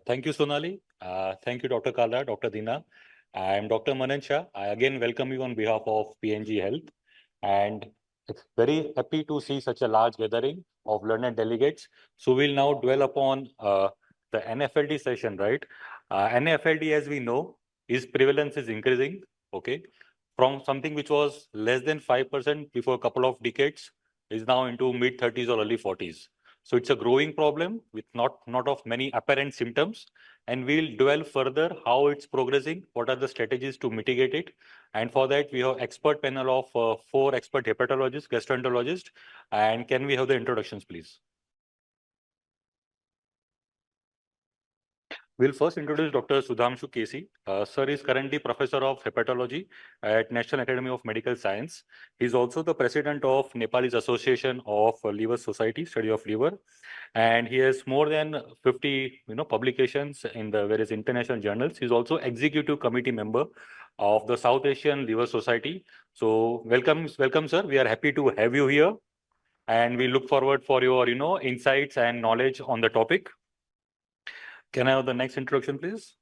Thank you, Sonali. Thank you, Dr. Kala, Dr. Dina. I am Dr. Manan Shah. I again welcome you on behalf of PNG Health. And it's very happy to see such a large gathering of learned delegates. So we'll now dwell upon the NFLD session, right? NFLD, as we know, its prevalence is increasing, okay? From something which was less than 5% before a couple of decades, is now into mid 30s or early 40s. So it's a growing problem with not of many apparent symptoms, and we'll dwell further how it's progressing, what are the strategies to mitigate it. And for that, we have expert panel of 4 expert hepatologists, gastroenterologists. And can we have the introductions, please? We'll first introduce Dr. Sudhamshu Kesi. Sir is currently Professor of Hepatology at National Academy of Medical Science. He's also the President of Nepalese Association of Liver Society, Study of Liver. And he has more than 50 publications in the various international journals. He's also Executive Committee member of the South Asian Liver Society. So welcome, sir. We are happy to have you here. And we look forward for your insights and knowledge on the topic. Can I have the next introduction, please?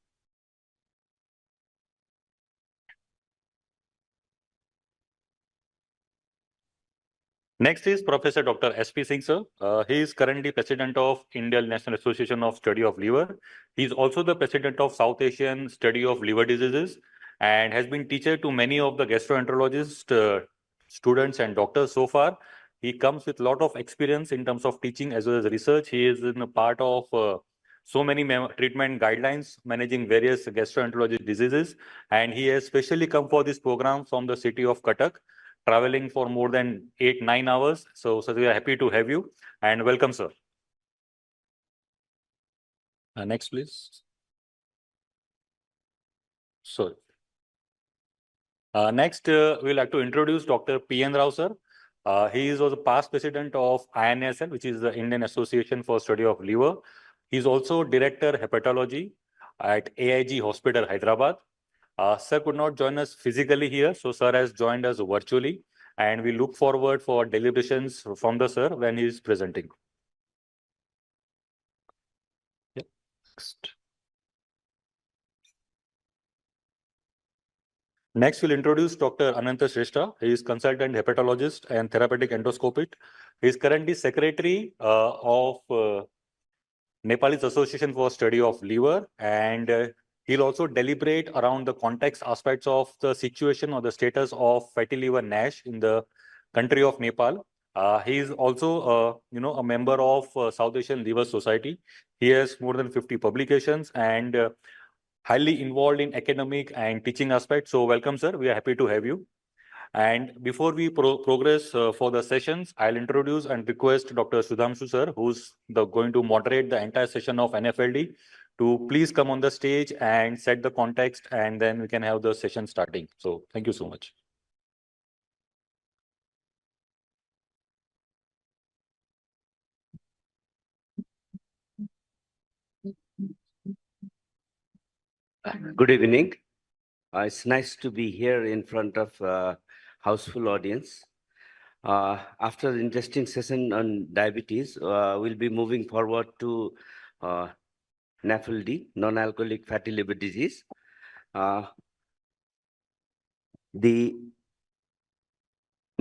Next is Professor Dr. S.P. Singh, sir. He is currently President of Indian National Association of Study of Liver. He is also the President of South Asian Study of Liver Diseases and has been teacher to many of the gastroenterologist students and doctors so far. He comes with a lot of experience in terms of teaching as well as research. He is in a part of so many treatment guidelines managing various gastroenterology diseases, and he has specially come for this program from the city of Cuttack, traveling for more than 8-9 hours. So we are happy to have you and welcome, sir. Next, please. Sorry. Next, we'd like to introduce Dr. P.N. Rao, sir. He was the past president of INSL, which is the Indian Association for Study of Liver. He's also Director Hepatology at AIG Hospital, Hyderabad. Sir could not join us physically here, so sir has joined us virtually, and we look forward for deliberations from the sir when he is presenting. Yeah. Next, we'll introduce Dr. Ananta Shrestha. He is consultant hepatologist and therapeutic endoscopist. He is currently secretary of Nepalese Association for Study of Liver, and he'll also deliberate around the context aspects of the situation or the status of fatty liver NASH in the country of Nepal. He is also, a member of South Asian Liver Society. He has more than 50 publications and highly involved in academic and teaching aspects. So welcome, sir. We are happy to have you. And before we progress for the sessions, I'll introduce and request Dr. Sudhamshu, sir, who's going to moderate the entire session of NFLD, to please come on the stage and set the context, and then we can have the session starting. So thank you so much. Good evening. It's nice to be here in front of a houseful audience. After the interesting session on diabetes, we'll be moving forward to NAFLD, non-alcoholic fatty liver disease. The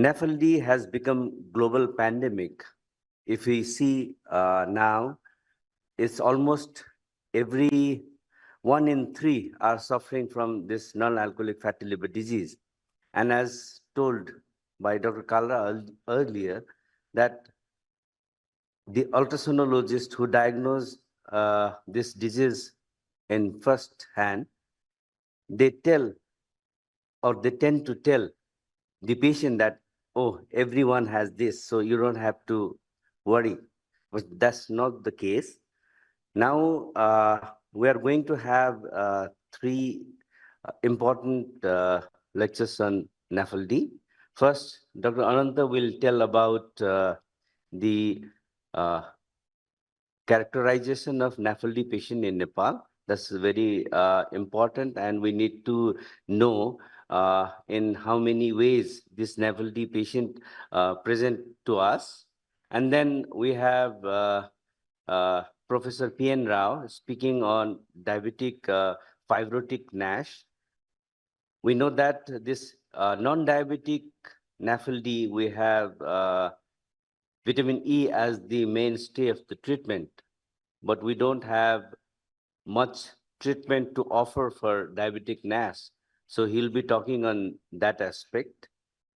NAFLD has become global pandemic. If we see now, it's almost every 1 in 3 are suffering from this non-alcoholic fatty liver disease. And as told by Dr. Kalra earlier, that the ultrasonologist who diagnosed this disease in first hand, they tell, or they tend to tell the patient that, oh, everyone has this, so you don't have to worry. But that's not the case. Now, we are going to have 3 important lectures on NAFLD. First, Dr. Ananta will tell about the characterization of NAFLD patient in Nepal. That's very important, and we need to know in how many ways this NAFLD patient present to us. And then we have Professor P.N. Rao speaking on diabetic fibrotic NASH. We know that this non-diabetic NAFLD, we have vitamin E as the mainstay of the treatment, but we don't have much treatment to offer for diabetic NASH. So he'll be talking on that aspect.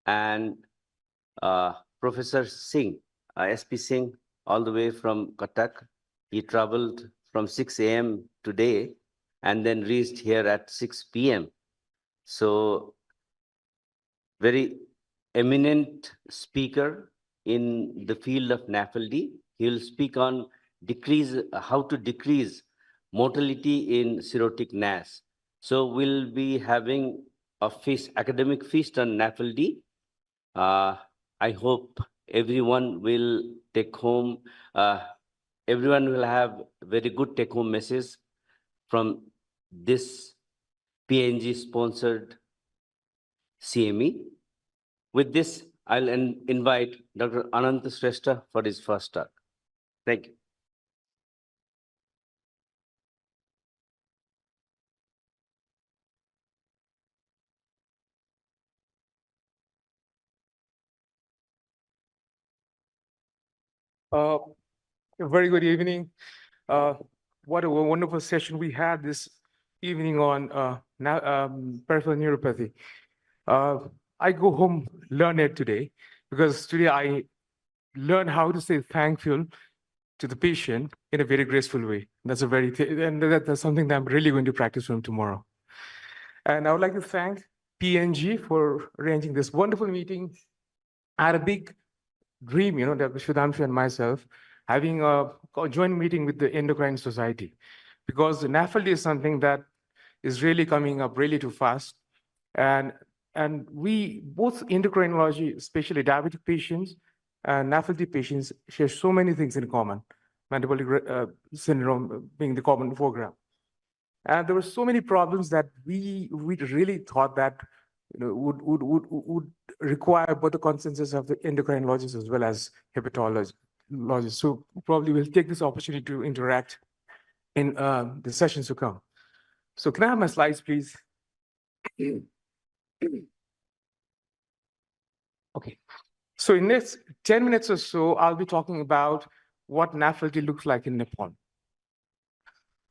And Professor Singh, SP Singh, all the way from Cuttack, he traveled from 6 a.m. today and then reached here at 6 p.m. So very eminent speaker in the field of NAFLD. He will speak on how to decrease mortality in cirrhotic NASH. So we'll be having a academic feast on NAFLD. I hope everyone will take home, everyone will have very good take-home message from this PNG sponsored CME. With this, I'll invite Dr. Ananta Shrestha for his first talk. Thank you. A very good evening. What a wonderful session we had this evening on peripheral neuropathy. I go home learned today because today I learned how to say thankful to the patient in a very graceful way. That's that's something that I'm really going to practice from tomorrow. And I would like to thank PNG for arranging this wonderful meeting. I had a big dream, that Sudhanshu and myself having a joint meeting with the Endocrine Society, because the NAFLD is something that is really coming up really too fast. And we, both endocrinology, especially diabetic patients and NAFLD patients, share so many things in common, metabolic syndrome being the common foreground. And there were so many problems that we really thought that would require both the consensus of the endocrinologists as well as hepatologists. So probably we'll take this opportunity to interact in the sessions to come. So can I have my slides, please? Okay. So in next 10 minutes or so, I'll be talking about what NAFLD looks like in Nepal.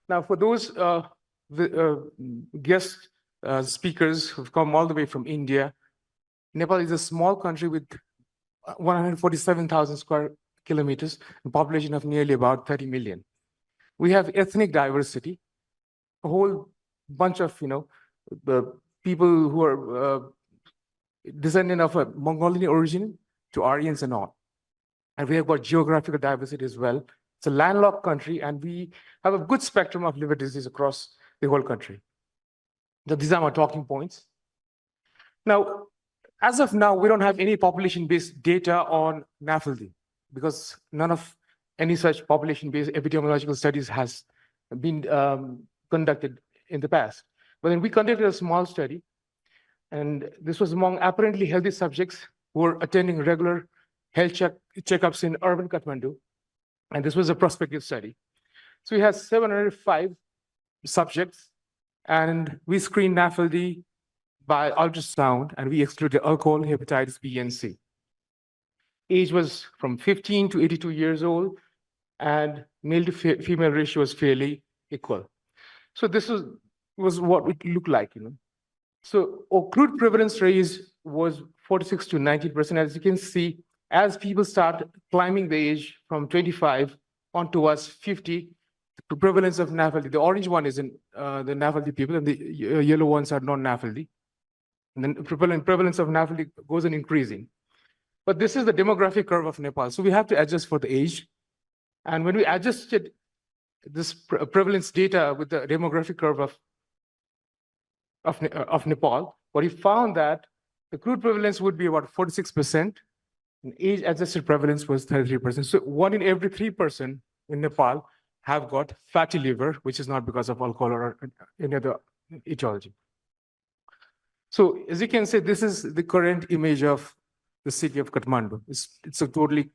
Now, for those guest speakers who've come all the way from India, Nepal is a small country with 147,000 square kilometers, and population of nearly about 30 million. We have ethnic diversity, a whole bunch of people who are descendant of a Mongolian origin to Aryans and all. And we have got geographical diversity as well. It's a landlocked country, and we have a good spectrum of liver disease across the whole country. So these are my talking points. Now, as of now, we don't have any population-based data on NAFLD because none of any such population-based epidemiological studies has been conducted in the past. But then we conducted a small study, and this was among apparently healthy subjects who were attending regular health checkups in urban Kathmandu. And this was a prospective study. So we had 705 subjects, and we screened NAFLD by ultrasound, and we excluded alcohol, hepatitis B and C. Age was from 15 to 82 years old, and male to female ratio was fairly equal. So this was what it looked like, So crude prevalence rate was 46 to 19%. As you can see, as people start climbing the age from 25 on towards 50, the prevalence of NAFLD, the orange one is in the NAFLD people, and the yellow ones are non-NAFLD. And then prevalence of NAFLD goes on increasing. But this is the demographic curve of Nepal. So we have to adjust for the age. And when we adjusted this prevalence data with the demographic curve of Nepal, what we found that the crude prevalence would be about 46%, and age-adjusted prevalence was 33%. So 1 in every 3 person in Nepal have got fatty liver, which is not because of alcohol or any other etiology. So as you can see, this is the current image of the city of Kathmandu. It's a totally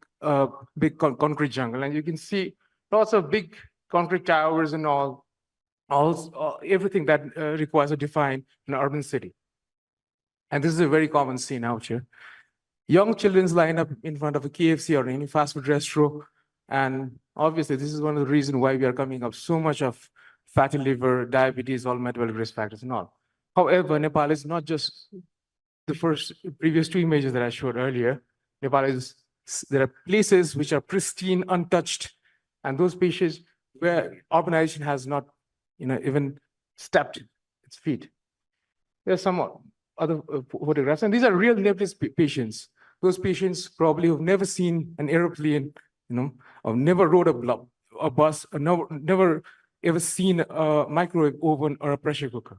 big concrete jungle, and you can see lots of big concrete towers and all everything that requires a define an urban city. And this is a very common scene out here. Young children's line up in front of a KFC or any fast food restaurant. And obviously, this is one of the reasons why we are coming up so much of fatty liver, diabetes, all metabolic risk factors and all. However, Nepal is not just the previous two images that I showed earlier. Nepal is, there are places which are pristine, untouched, and those places where urbanization has not, even stepped its feet. There are some other photographs, and these are real Nepalese patients. Those patients probably have never seen an airplane, or never rode a bus, or never ever seen a microwave oven or a pressure cooker.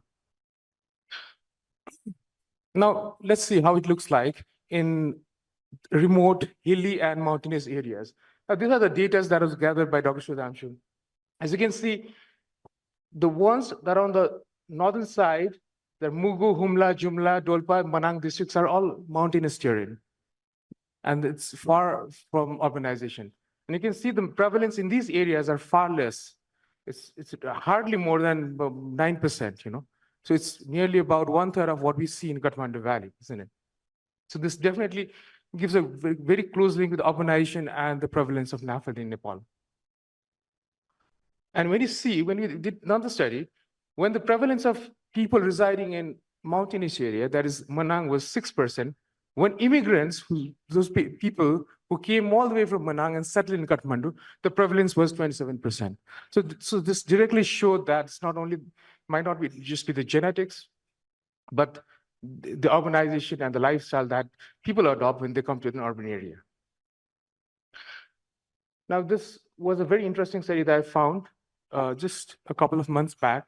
Now, let's see how it looks like in remote, hilly, and mountainous areas. Now, these are the data that was gathered by Dr. Sudhanshu. As you can see, the ones that are on the northern side, the Mugu, Humla, Jumla, Dolpa, Manang districts are all mountainous terrain. And it's far from urbanization. And you can see the prevalence in these areas are far less. It's hardly more than 9%, So it's nearly about 1/3 of what we see in Kathmandu Valley, isn't it? So this definitely gives a very close link with urbanization and the prevalence of Nafld in Nepal. And when we did another study, when the prevalence of people residing in mountainous area, that is Manang, was 6%, when immigrants, those people who came all the way from Manang and settled in Kathmandu, the prevalence was 27%. So this directly showed that it's might not be just the genetics, but the urbanization and the lifestyle that people adopt when they come to an urban area. Now, this was a very interesting study that I found just a couple of months back.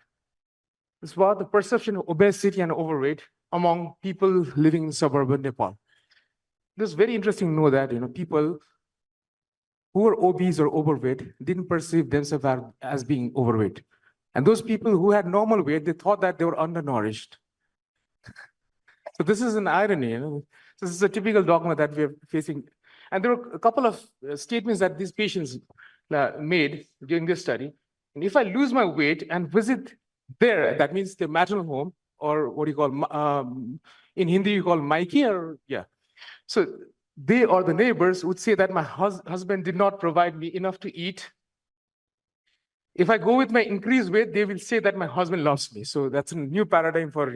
It's about the perception of obesity and overweight among people living in suburban Nepal. It's very interesting to know that people who are obese or overweight didn't perceive themselves as being overweight. And those people who had normal weight, they thought that they were undernourished. So this is an irony. This is a typical dogma that we are facing. And there were a couple of statements that these patients made during this study. And if I lose my weight and visit there, that means the maternal home, or what you call, in Hindi, you call Maiki, or yeah. So they or the neighbors would say that my husband did not provide me enough to eat. If I go with my increased weight, they will say that my husband loves me. So that's a new paradigm for,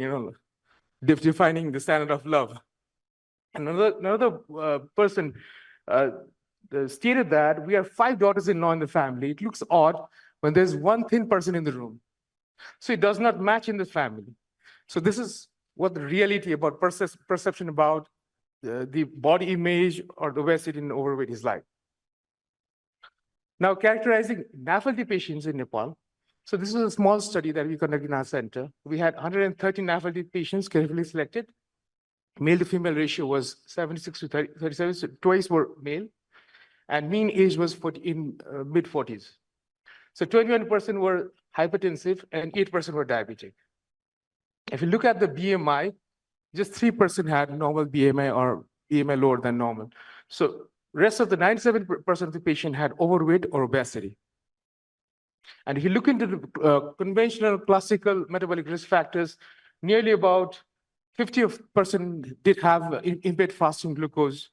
defining the standard of love. Another person stated that we have 5 daughters-in-law in the family. It looks odd when there's one thin person in the room. So it does not match in the family. So this is what the reality about perception about the body image or the obesity and overweight is like. Now, characterizing NAFLD patients in Nepal. So this is a small study that we conducted in our center. We had 130 NAFLD patients carefully selected. Male to female ratio was 76 to 37, so twice were male. And mean age was in mid-40s. So 21% were hypertensive and 8% were diabetic. If you look at the BMI, just 3% had normal BMI or BMI lower than normal. So rest of the 97% of the patient had overweight or obesity. And if you look into the conventional classical metabolic risk factors, nearly about 50% did have impaired fasting glucose,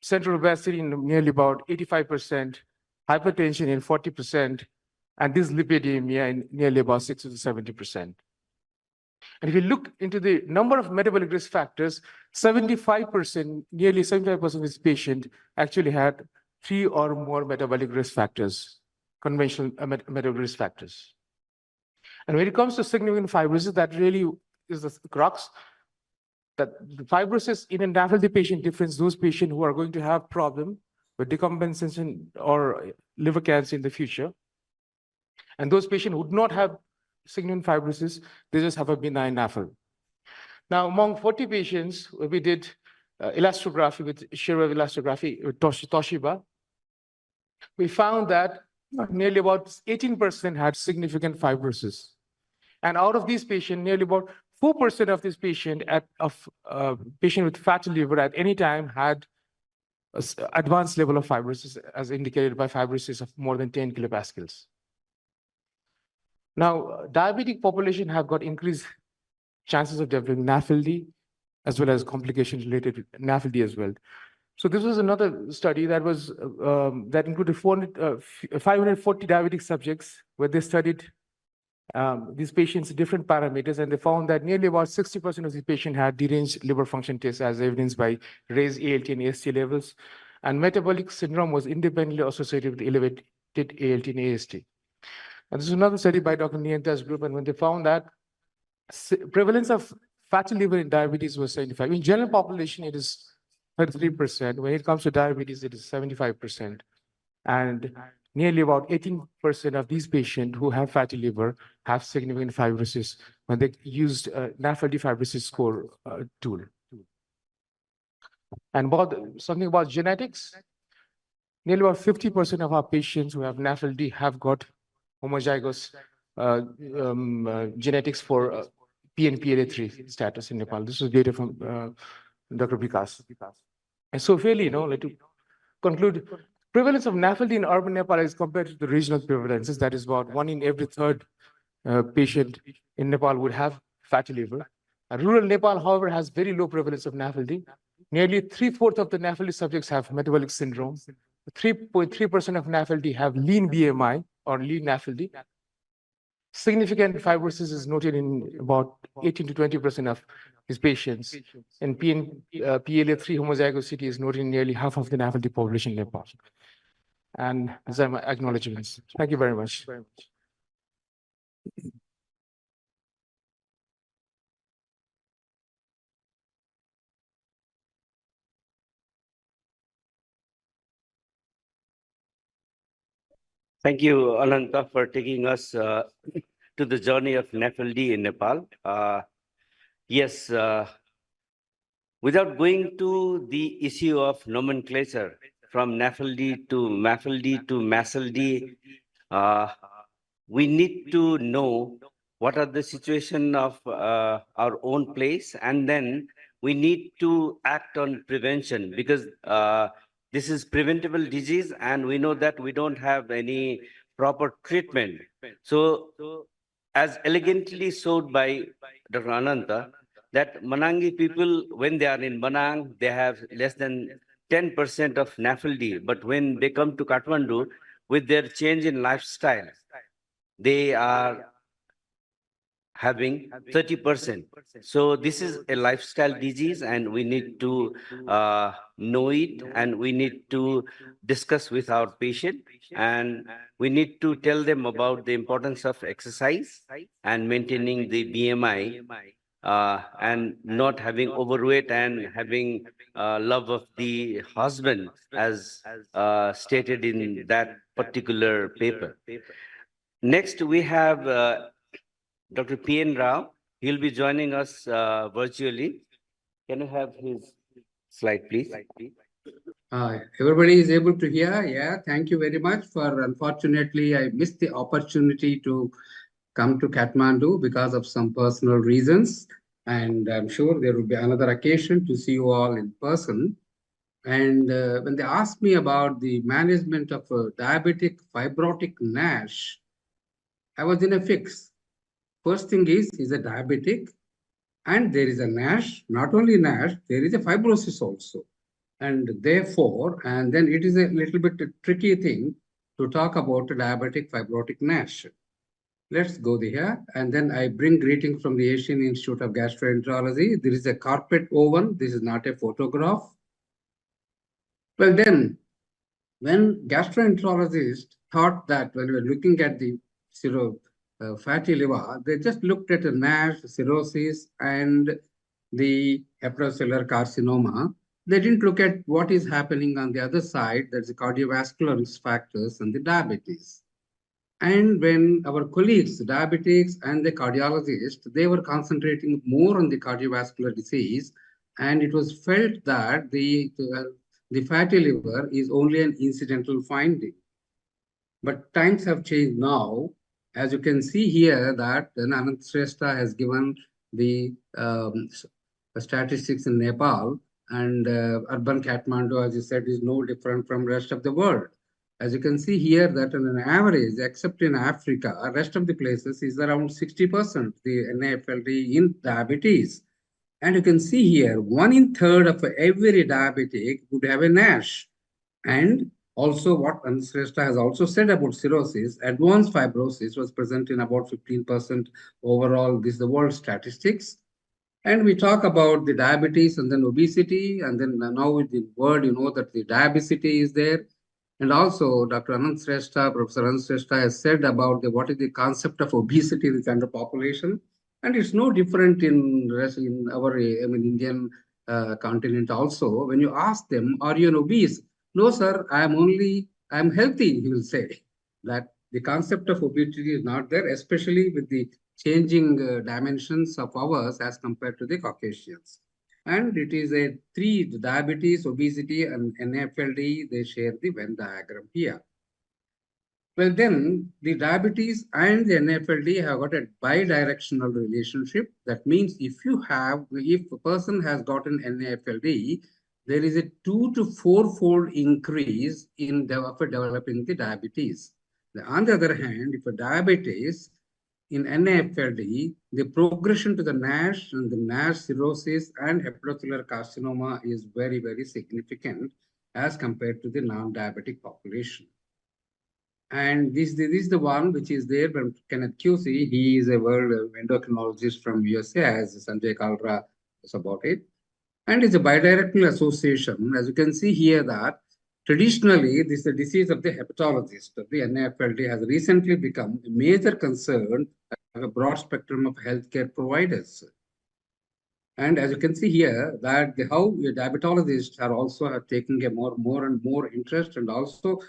central obesity in nearly about 85%, hypertension in 40%, and dyslipidemia in nearly about 60 to 70%. And if you look into the number of metabolic risk factors, 75%, nearly 75% of this patient actually had 3 or more metabolic risk factors, conventional metabolic risk factors. And when it comes to significant fibrosis, that really is the crux, that the fibrosis in a NAFLD patient difference those patients who are going to have problem with decompensation or liver cancer in the future. And those patients who do not have significant fibrosis, they just have a benign NAFLD. Now, among 40 patients, we did elastography with shear-wave elastography with Toshiba. We found that nearly about 18% had significant fibrosis. And out of these patients, nearly about 4% of this patient patient with fatty liver at any time had an advanced level of fibrosis, as indicated by fibrosis of more than 10 kilopascals. Now, diabetic population have got increased chances of developing NAFLD as well as complications related to NAFLD as well. So this was another study that was that included 540 diabetic subjects where they studied these patients' different parameters, and they found that nearly about 60% of these patients had deranged liver function tests as evidenced by raised ALT and AST levels, and metabolic syndrome was independently associated with elevated ALT and AST. And this is another study by Dr. Niyanta's group, and when they found that prevalence of fatty liver in diabetes was 75. In general population, it is 33%. When it comes to diabetes, it is 75%. And nearly about 18% of these patients who have fatty liver have significant fibrosis when they used NAFLD fibrosis score tool. And something about genetics, nearly about 50% of our patients who have NAFLD have got homozygous genetics for PNPLA3 status in Nepal. This is data from Dr. Vikas. And so really, like to conclude, prevalence of NAFLD in urban Nepal is compared to the regional prevalences. That is about 1 in every 3rd patient in Nepal would have fatty liver. Rural Nepal, however, has very low prevalence of NAFLD. Nearly 3/4 of the NAFLD subjects have metabolic syndrome. 3.3% of NAFLD have lean BMI or lean NAFLD. Significant fibrosis is noted in about 18 to 20% of these patients. And PLA3 homozygosity is noted in nearly half of the NAFLD population in Nepal. And these are my acknowledgements. Thank you very much. Thank you, Ananta, for taking us to the journey of NAFLD in Nepal. Yes, without going to the issue of nomenclature from NAFLD to MAFLD to MASLD, we need to know what are the situation of our own place, and then we need to act on prevention because this is preventable disease, and we know that we don't have any proper treatment. So, as elegantly showed by Dr. Ananta, that Manangi people, when they are in Manang, they have less than 10% of NAFLD, but when they come to Kathmandu, with their change in lifestyle, they are having 30%. So this is a lifestyle disease, and we need to know it, and we need to discuss with our patient, and we need to tell them about the importance of exercise and maintaining the BMI, and not having overweight and having love of the husband as stated in that particular paper. Next, we have Dr. P.N. Rao. He'll be joining us virtually. Can you have his slide, please? Everybody is able to hear? Yeah, thank you very much. Unfortunately, I missed the opportunity to come to Kathmandu because of some personal reasons. And I'm sure there will be another occasion to see you all in person. And when they asked me about the management of diabetic fibrotic NASH, I was in a fix. First thing is a diabetic, and there is a NASH. Not only NASH, there is a fibrosis also. And therefore, and then it is a little bit tricky thing to talk about diabetic fibrotic NASH. Let's go there. And then I bring greetings from the Asian Institute of Gastroenterology. There is a carpet oven. This is not a photograph. Well, then, when gastroenterologists thought that when we were looking at the fatty liver, they just looked at the NASH, cirrhosis, and the hepatocellular carcinoma. They didn't look at what is happening on the other side, that's the cardiovascular risk factors and the diabetes. And when our colleagues, diabetics and the cardiologists, they were concentrating more on the cardiovascular disease, and it was felt that the fatty liver is only an incidental finding. But times have changed now. As you can see here, that Anant Shrestha has given the statistics in Nepal, and urban Kathmandu, as you said, is no different from the rest of the world. As you can see here that on an average, except in Africa, rest of the places is around 60% the NAFLD in diabetes. And you can see here, 1 in 3 of every diabetic would have a NASH. And also what Anshrestha has also said about cirrhosis, advanced fibrosis was present in about 15% overall. This is the world statistics. And we talk about the diabetes and then obesity. And then now with the word, you know that the diabetes is there. And also Dr. Professor Anant Shrestha has said about what is the concept of obesity in the general population. And it's no different in our Indian continent also. When you ask them, are you an obese? No, sir, I'm healthy, he will say. That the concept of obesity is not there, especially with the changing dimensions of ours as compared to the Caucasians. And it is a 3, diabetes, obesity, and NAFLD, they share the Venn diagram here. Well, then the diabetes and the NAFLD have got a bidirectional relationship. That means if a person has got an NAFLD, there is a 2 to 4-fold increase in developing the diabetes. On the other hand, if a diabetes in NAFLD, the progression to the NASH and the NASH cirrhosis and hepatocellular carcinoma is very, very significant as compared to the non-diabetic population. And this is the one which is there from Kenneth QC. He is a world endocrinologist from USA, as Sanjay Kalra was about it. And it's a bidirectional association. As you can see here that traditionally, this is the disease of the hepatologist. The NAFLD has recently become a major concern of a broad spectrum of healthcare providers. And as you can see here, that how diabetologists are also taking a more and more interest, and also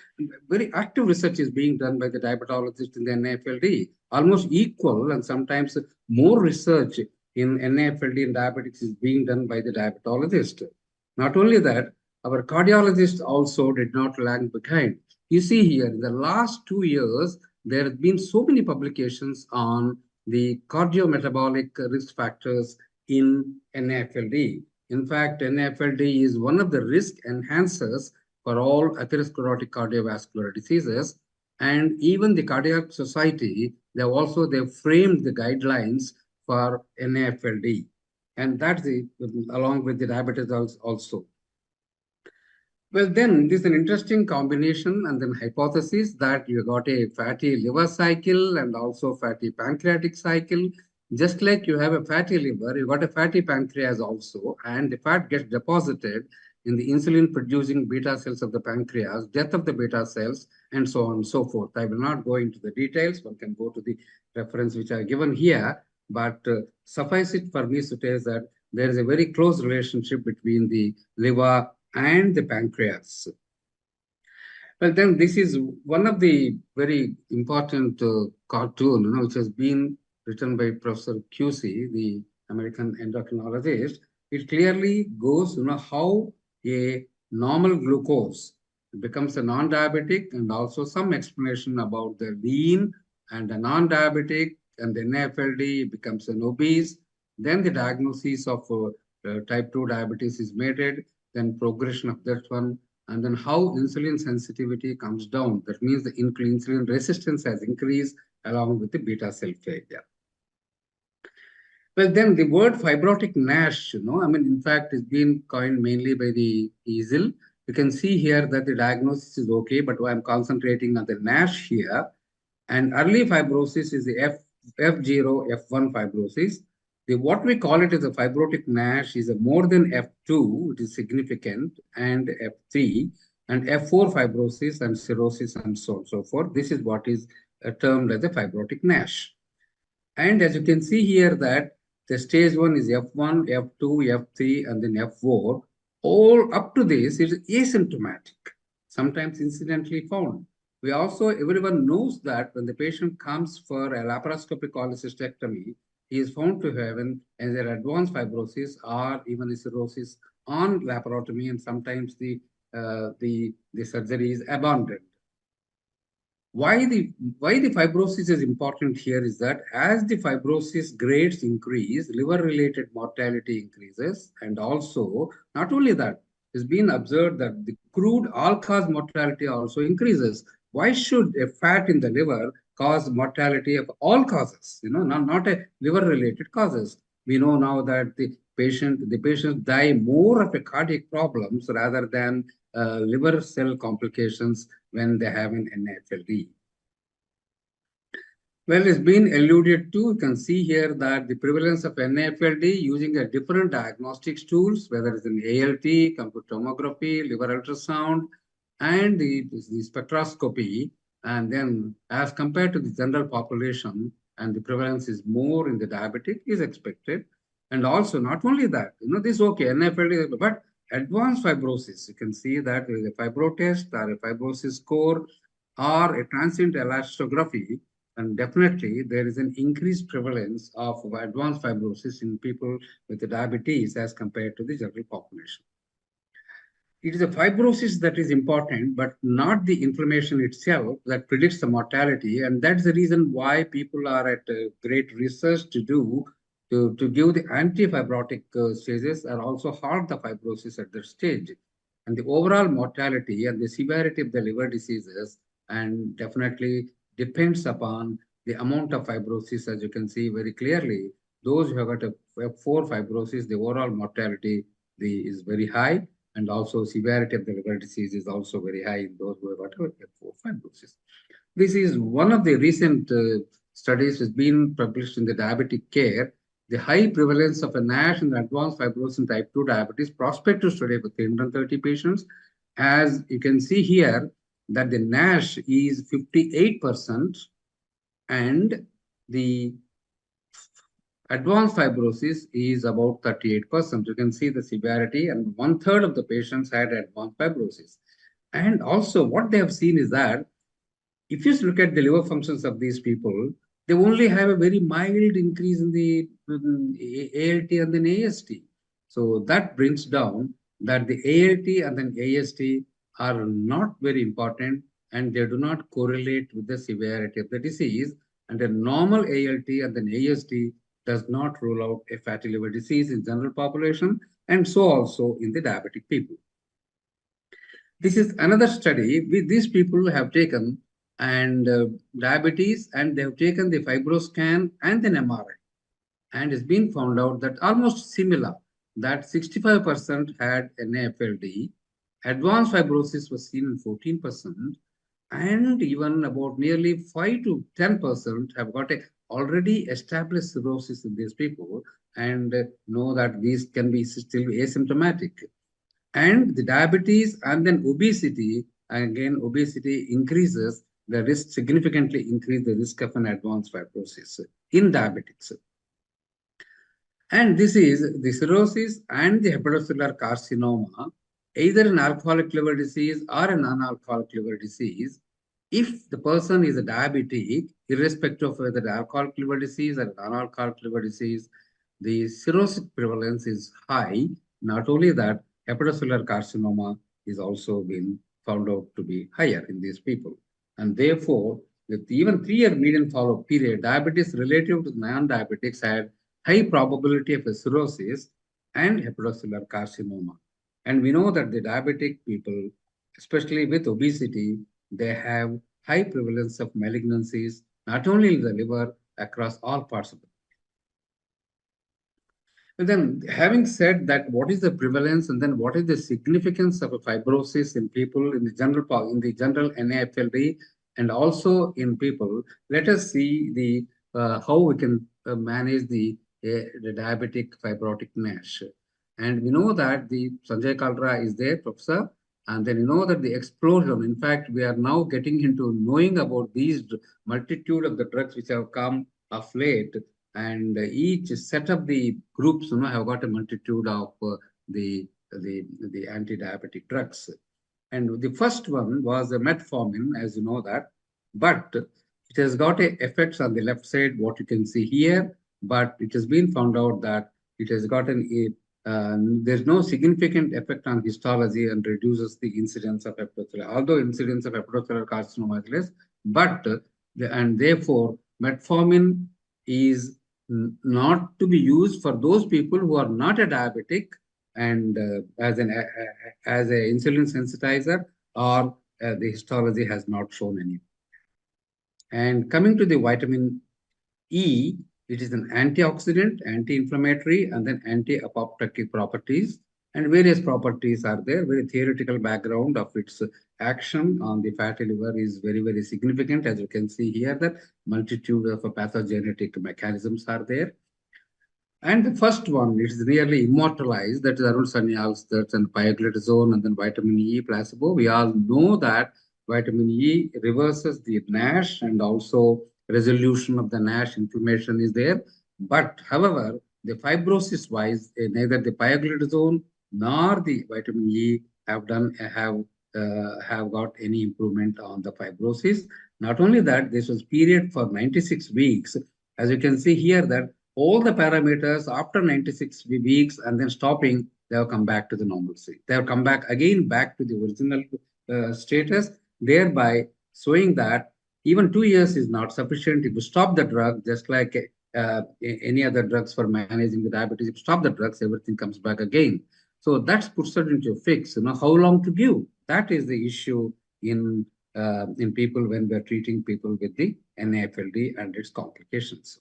very active research is being done by the diabetologists in the NAFLD, almost equal and sometimes more research in NAFLD and diabetics is being done by the diabetologist. Not only that, our cardiologists also did not lag behind. You see here, in the last 2 years, there have been so many publications on the cardiometabolic risk factors in NAFLD. In fact, NAFLD is one of the risk enhancers for all atherosclerotic cardiovascular diseases. And even the Cardiac Society, they framed the guidelines for NAFLD. And that's along with the diabetes also. Well, then this is an interesting combination and then hypothesis that you got a fatty liver cycle and also fatty pancreatic cycle. Just like you have a fatty liver, you got a fatty pancreas also, and the fat gets deposited in the insulin-producing beta cells of the pancreas, death of the beta cells, and so on and so forth. I will not go into the details. One can go to the reference which I have given here, but suffice it for me to say that there is a very close relationship between the liver and the pancreas. Well, then this is one of the very important cartoon, which has been written by Professor QC, the American endocrinologist. It clearly goes, how a normal glucose becomes a non-diabetic, and also some explanation about the lean and the non-diabetic, and the NAFLD becomes an obese. Then the diagnosis of type 2 diabetes is made, then progression of that one, and then how insulin sensitivity comes down. That means the insulin resistance has increased along with the beta cell failure. Well, then the word fibrotic NASH, in fact, is being coined mainly by the EASL. You can see here that the diagnosis is okay, but I'm concentrating on the NASH here. And early fibrosis is the F0, F1 fibrosis. What we call it as a fibrotic NASH is a more than F2, which is significant, and F3, and F4 fibrosis and cirrhosis and so on and so forth. This is what is termed as a fibrotic NASH. And as you can see here that the stage 1 is F1, F2, F3, and then F4. All up to this is asymptomatic, sometimes incidentally found. Everyone knows that when the patient comes for a laparoscopic cholecystectomy, he is found to have either advanced fibrosis or even a cirrhosis on laparotomy, and sometimes the surgery is abandoned. Why the fibrosis is important here is that as the fibrosis grades increase, liver-related mortality increases, and also not only that, it's been observed that the crude all-cause mortality also increases. Why should a fat in the liver cause mortality of all causes? Not a liver-related causes. We know now that the patients die more of a cardiac problems rather than liver cell complications when they have an NAFLD. Well, it's been alluded to. You can see here that the prevalence of NAFLD using a different diagnostics tools, whether it's an ALT, computed tomography, liver ultrasound, and the spectroscopy, and then as compared to the general population, and the prevalence is more in the diabetic is expected. And also, not only that, this is okay, NAFLD, but advanced fibrosis, you can see that there is a fibro test or a fibrosis score or a transient elastography. And definitely, there is an increased prevalence of advanced fibrosis in people with diabetes as compared to the general population. It is the fibrosis that is important, but not the inflammation itself that predicts the mortality. And that's the reason why people are at great research to give the anti-fibrotic stages and also halt the fibrosis at that stage. And the overall mortality and the severity of the liver diseases and definitely depends upon the amount of fibrosis, as you can see very clearly. Those who have got a F4 fibrosis, the overall mortality is very high, and also severity of the liver disease is also very high in those who have got F4 fibrosis. This is one of the recent studies has been published in the diabetic care. The high prevalence of a NASH and advanced fibrosis in type 2 diabetes prospective study with 330 patients. As you can see here, that the NASH is 58% and the advanced fibrosis is about 38%. You can see the severity, and 1/3 of the patients had advanced fibrosis. And also what they have seen is that if you look at the liver functions of these people, they only have a very mild increase in the ALT and then AST. So that brings down that the ALT and then AST are not very important and they do not correlate with the severity of the disease. And a normal ALT and then AST does not rule out a fatty liver disease in general population, and so also in the diabetic people. This is another study with these people who have taken and diabetes, and they have taken the fibroscan and an MRI. And it's been found out that almost similar, that 65% had NAFLD, advanced fibrosis was seen in 14%, and even about nearly 5 to 10% have got a already established cirrhosis in these people, and know that these can be still asymptomatic. And the diabetes and then obesity, again, obesity increases the risk, significantly increase the risk of an advanced fibrosis in diabetics. And this is the cirrhosis and the hepatocellular carcinoma, either an alcoholic liver disease or a non-alcoholic liver disease. If the person is a diabetic, irrespective of whether the alcoholic liver disease or non-alcoholic liver disease, the cirrhosis prevalence is high. Not only that, hepatocellular carcinoma is also been found out to be higher in these people. And therefore, with even 3-year median follow-up period, diabetes relative to non-diabetics had high probability of a cirrhosis and hepatocellular carcinoma. And we know that the diabetic people, especially with obesity, they have high prevalence of malignancies, not only in the liver, across all parts of the body. And then having said that, what is the prevalence and then what is the significance of a fibrosis in people in the general NAFLD and also in people, let us see the how we can manage the diabetic fibrotic NASH. And we know that the Sanjay Kalra is there, professor, and then you know that the explosion, in fact, we are now getting into knowing about these multitude of the drugs which have come of late, and each set of the groups, have got a multitude of the anti-diabetic drugs. And the first one was the metformin, as you know that, but it has got effects on the left side, what you can see here, but it has been found out that it has gotten there's no significant effect on histology and reduces the incidence of hepatocellular, although incidence of hepatocellular carcinoma is less, but, and therefore, metformin is not to be used for those people who are not a diabetic and as an insulin sensitizer, or the histology has not shown any. And coming to the vitamin E, it is an antioxidant, anti-inflammatory, and then anti-apoptotic properties. And various properties are there. Very theoretical background of its action on the fatty liver is very, very significant. As you can see here, that multitude of pathogenetic mechanisms are there. And the first one, it is really immortalized, that is Arun Sanyal's, that's and pioglitazone and then vitamin E placebo. We all know that vitamin E reverses the NASH and also resolution of the NASH inflammation is there. But however, the fibrosis wise, neither the pioglitazone nor the vitamin E have got any improvement on the fibrosis. Not only that, this was period for 96 weeks. As you can see here, that all the parameters after 96 weeks and then stopping, they have come back to the normalcy. They have come back again back to the original status, thereby showing that even 2 years is not sufficient. If you stop the drug, just like any other drugs for managing the diabetes, if you stop the drugs, everything comes back again. So that's puts it into a fix. How long to give? That is the issue in people when we're treating people with the NAFLD and its complications.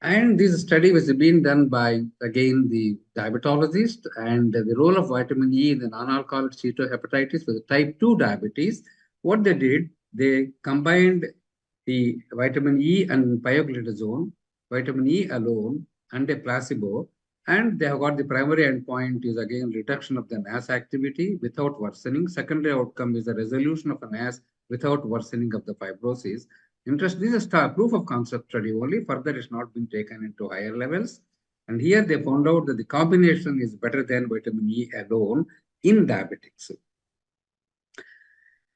And this study was being done by, again, the diabetologist, and the role of vitamin E in the non-alcoholic steatohepatitis with type 2 diabetes. What they did, they combined the vitamin E and pioglitazone, vitamin E alone, and a placebo, and they have got the primary endpoint is again reduction of the NAS activity without worsening. Secondary outcome is the resolution of a NAS without worsening of the fibrosis. Interest, this is a proof of concept study only. Further, it's not been taken into higher levels. And here they found out that the combination is better than vitamin E alone in diabetics.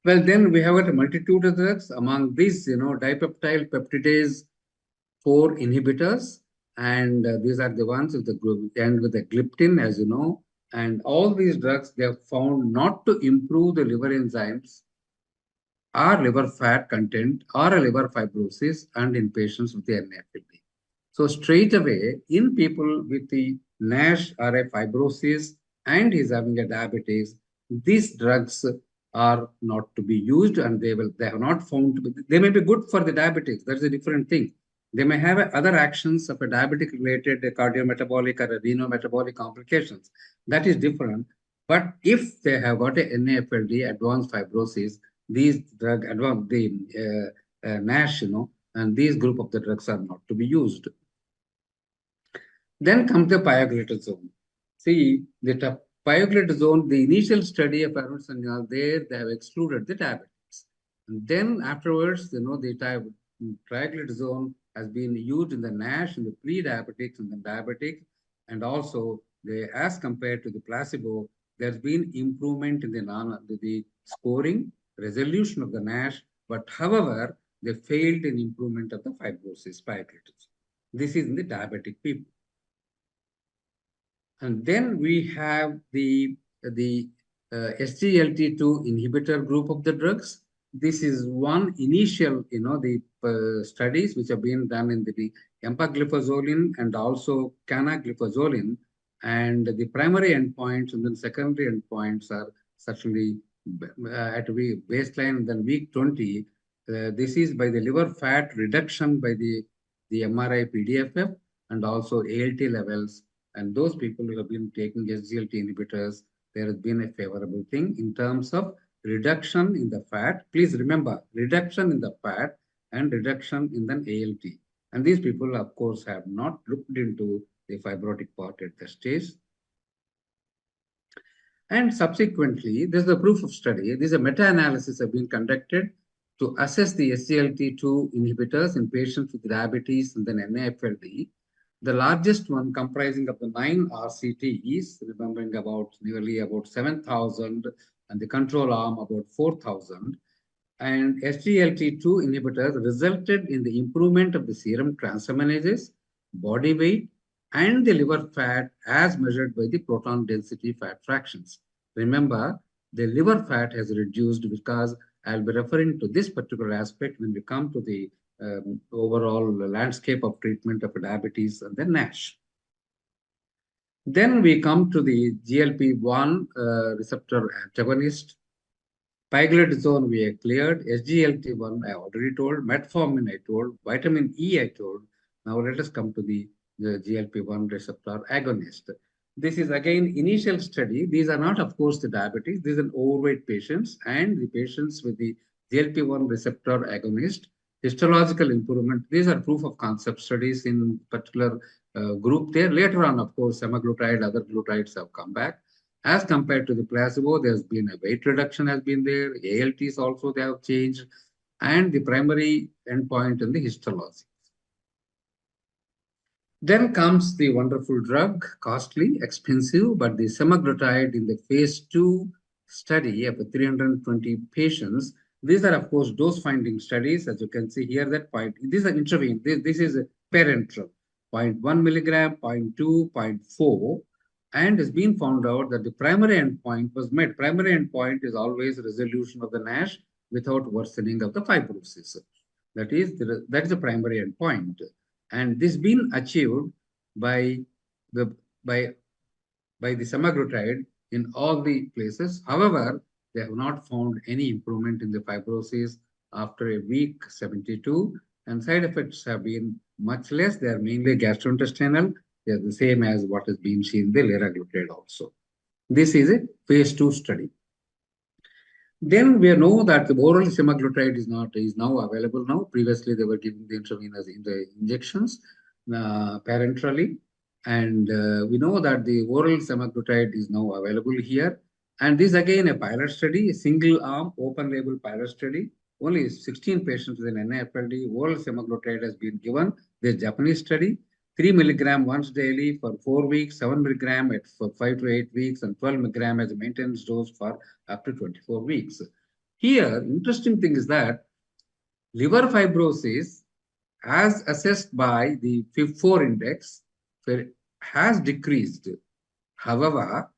Well, then we have a multitude of drugs. Among these, dipeptyl peptidase 4 inhibitors, and these are the ones with the group and with the gliptin, as you know. And all these drugs, they have found not to improve the liver enzymes or liver fat content or a liver fibrosis and in patients with the NAFLD. So straight away, in people with the NASH or a fibrosis and is having a diabetes, these drugs are not to be used, and they have not found to be, they may be good for the diabetes. That's a different thing. They may have other actions of a diabetic related cardiometabolic or renometabolic complications. That is different. But if they have got a NAFLD, advanced fibrosis, these drug advanced the NASH, and these group of the drugs are not to be used. Then comes the pioglitazone. See, the pioglitazone, the initial study of Arun Sanyal, there they have excluded the diabetics. And then afterwards, the pioglitazone has been used in the NASH, in the pre-diabetics, and the diabetic, and also as compared to the placebo, there's been improvement in the scoring, resolution of the NASH, but however, they failed in improvement of the fibrosis, pioglitazone. This is in the diabetic people. And then we have the SGLT2 inhibitor group of the drugs. This is one initial, the studies which have been done in the empagliflozin and also canagliflozin, and the primary endpoints and then secondary endpoints are certainly at baseline and then week 20. This is by the liver fat reduction by the MRI PDFF and also ALT levels. And those people who have been taking SGLT inhibitors, there has been a favorable thing in terms of reduction in the fat. Please remember, reduction in the fat and reduction in the ALT. And these people, of course, have not looked into the fibrotic part at the stage. And subsequently, there's the proof of study. These are meta-analysis have been conducted to assess the SGLT2 inhibitors in patients with diabetes and then NAFLD. The largest one comprising of the 9 RCTs, remembering nearly about 7,000, and the control arm about 4,000. And SGLT2 inhibitors resulted in the improvement of the serum transaminases, body weight, and the liver fat as measured by the proton density fat fractions. Remember, the liver fat has reduced because I'll be referring to this particular aspect when we come to the overall landscape of treatment of diabetes and then NASH. Then we come to the GLP-1 receptor antagonist. Pioglitazone we have cleared. SGLT1 I already told. Metformin I told. Vitamin E I told. Now let us come to the GLP-1 receptor agonist. This is again initial study. These are not, of course, the diabetes. These are overweight patients and the patients with the GLP-1 receptor agonist. Histological improvement. These are proof of concept studies in particular group there. Later on, of course, semaglutide, other glutides have come back. As compared to the placebo, there's been a weight reduction has been there. ALTs also they have changed. And the primary endpoint in the histology. Then comes the wonderful drug, costly, expensive, but the semaglutide in the phase 2 study of 320 patients. These are, of course, dose-finding studies. As you can see here, that point, these are intravenous. This is a parenteral, 0.1 milligram, 0.2, 0.4. And it's been found out that the primary endpoint was met. Primary endpoint is always resolution of the NASH without worsening of the fibrosis. That is the primary endpoint. And this been achieved by the semaglutide in all the places. However, they have not found any improvement in the fibrosis after a week 72, and side effects have been much less. They are mainly gastrointestinal. They are the same as what has been seen in the liraglutide also. This is a phase 2 study. Then we know that the oral semaglutide is now available now. Previously, they were giving the intravenous in the injections parenterally. And we know that the oral semaglutide is now available here. And this again a pilot study, a single arm open label pilot study. Only 16 patients with an NAFLD. Oral semaglutide has been given. The Japanese study, 3 milligram once daily for 4 weeks, 7 milligram for 5 to 8 weeks, and 12 milligram as a maintenance dose for up to 24 weeks. Here, interesting thing is that liver fibrosis, as assessed by the FIB4 index, has decreased. However,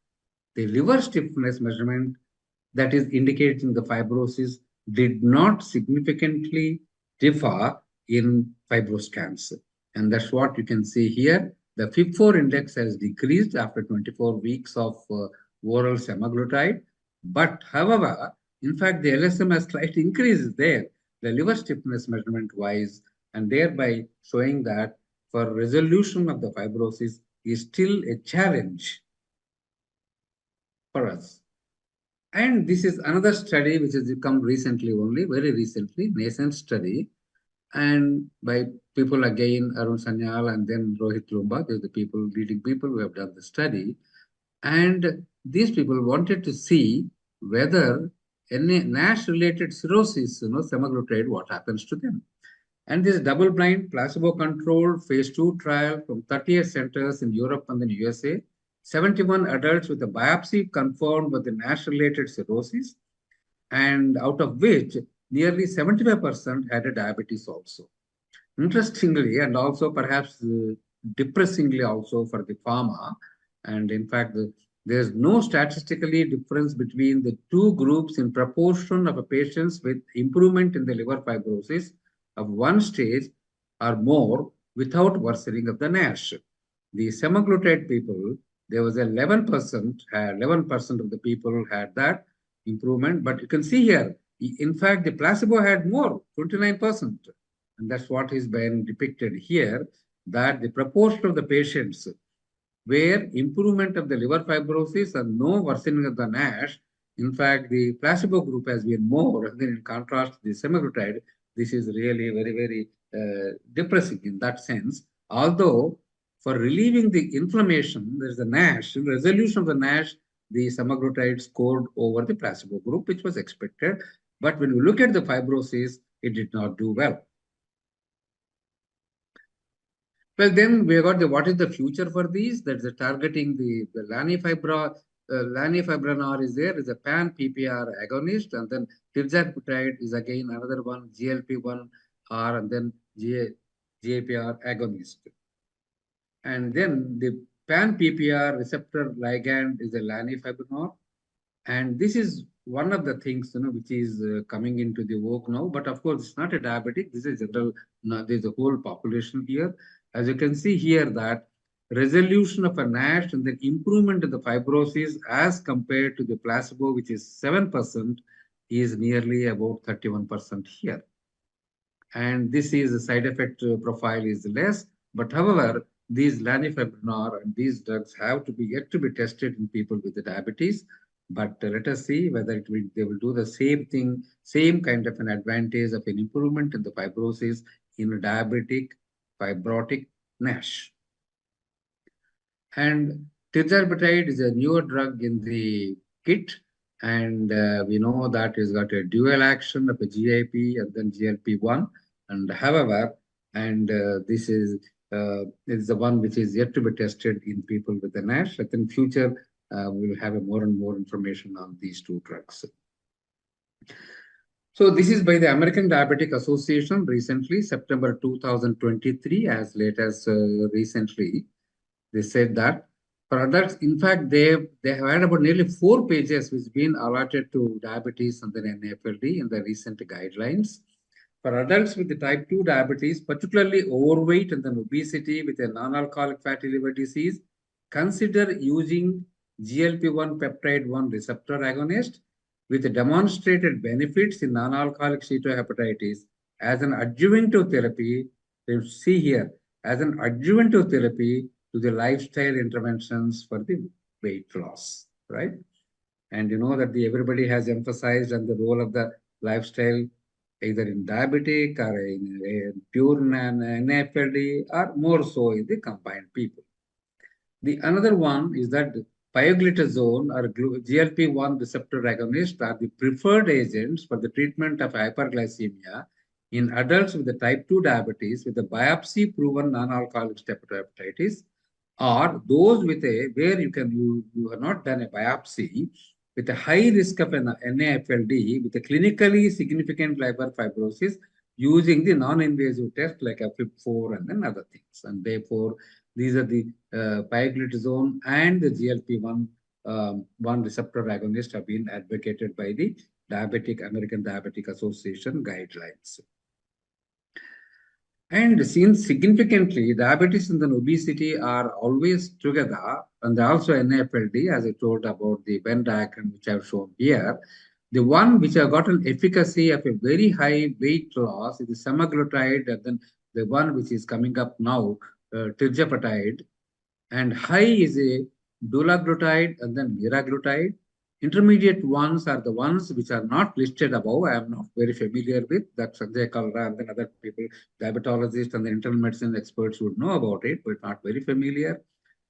the liver stiffness measurement that is indicating the fibrosis did not significantly differ in fibroscans. And that's what you can see here. The FIB4 index has decreased after 24 weeks of oral semaglutide. But however, in fact, the LSM has slightly increased there, the liver stiffness measurement wise, and thereby showing that for resolution of the fibrosis is still a challenge for us. And this is another study which has come recently only, very recently, nascent study, and by people again, Arun Sanyal and then Rohit Lumba, they're the people, leading people who have done the study. And these people wanted to see whether any NASH-related cirrhosis, semaglutide, what happens to them. And this double-blind, placebo-controlled phase 2 trial from 38 centers in Europe and the USA, 71 adults with a biopsy confirmed with the NASH-related cirrhosis, and out of which nearly 75% had a diabetes also. Interestingly, and also perhaps depressingly also for the pharma, and in fact, there's no statistically difference between the two groups in proportion of patients with improvement in the liver fibrosis of one stage or more without worsening of the NASH. The semaglutide people, there was 11%, 11% of the people had that improvement, but you can see here, in fact, the placebo had more, 29%. And that's what is being depicted here, that the proportion of the patients where improvement of the liver fibrosis and no worsening of the NASH, in fact, the placebo group has been more, and then in contrast, the semaglutide, this is really very, very depressing in that sense. Although, for relieving the inflammation, there's the NASH, in resolution of the NASH, the semaglutide scored over the placebo group, which was expected. But when we look at the fibrosis, it did not do well. Well, then we got what is the future for these? That's the targeting the lanifibranor is there, is a pan-PPR agonist, and then tirzepatide is again another one, GLP-1R, and then GAPR agonist. And then the pan-PPR receptor ligand is a lanifibranor. And this is one of the things, which is coming into the vogue now. But of course, it's not a diabetic. This is general. There's a whole population here. As you can see here, that resolution of a NASH and then improvement in the fibrosis as compared to the placebo, which is 7%, is nearly about 31% here. And this is a side effect profile is less, but however, these lanifibranor and these drugs have to be yet to be tested in people with the diabetes. But let us see whether they will do the same thing, same kind of an advantage of an improvement in the fibrosis in a diabetic fibrotic NASH. And tirzepatide is a newer drug in the kit, and we know that it's got a dual action of a GIP and then GLP-1. And however, and this is the one which is yet to be tested in people with the NASH. I think future we will have more and more information on these two drugs. So this is by the American Diabetic Association recently, September 2023, as late as recently. They said that for adults, in fact, they have had about nearly 4 pages which been allotted to diabetes and then NAFLD in the recent guidelines. For adults with the type 2 diabetes, particularly overweight and then obesity with a non-alcoholic fatty liver disease, consider using GLP-1 peptide 1 receptor agonist with demonstrated benefits in non-alcoholic steatohepatitis as an adjuvantive therapy. You see here, as an adjuvantive therapy to the lifestyle interventions for the weight loss, right? And you know that everybody has emphasized on the role of the lifestyle, either in diabetic or in pure NAFLD, or more so in the combined people. The another one is that pioglitazone or GLP-1 receptor agonist are the preferred agents for the treatment of hyperglycemia in adults with the type 2 diabetes with a biopsy-proven non-alcoholic steatohepatitis, or those with where you have not done a biopsy with a high risk of an NAFLD with a clinically significant liver fibrosis using the non-invasive test like a FIB4 and then other things. And therefore, these are the pioglitazone and the GLP-1 one receptor agonist have been advocated by the American Diabetic Association guidelines. And since significantly, diabetes and then obesity are always together, and also NAFLD, as I told about the Venn diagram which I've shown here, the one which have got an efficacy of a very high weight loss is the semaglutide, and then the one which is coming up now, tirzepatide, and high is a dulaglutide and then liraglutide. Intermediate ones are the ones which are not listed above. I am not very familiar with that. Sanjay Kalra and then other people, diabetologists and the internal medicine experts would know about it, but not very familiar.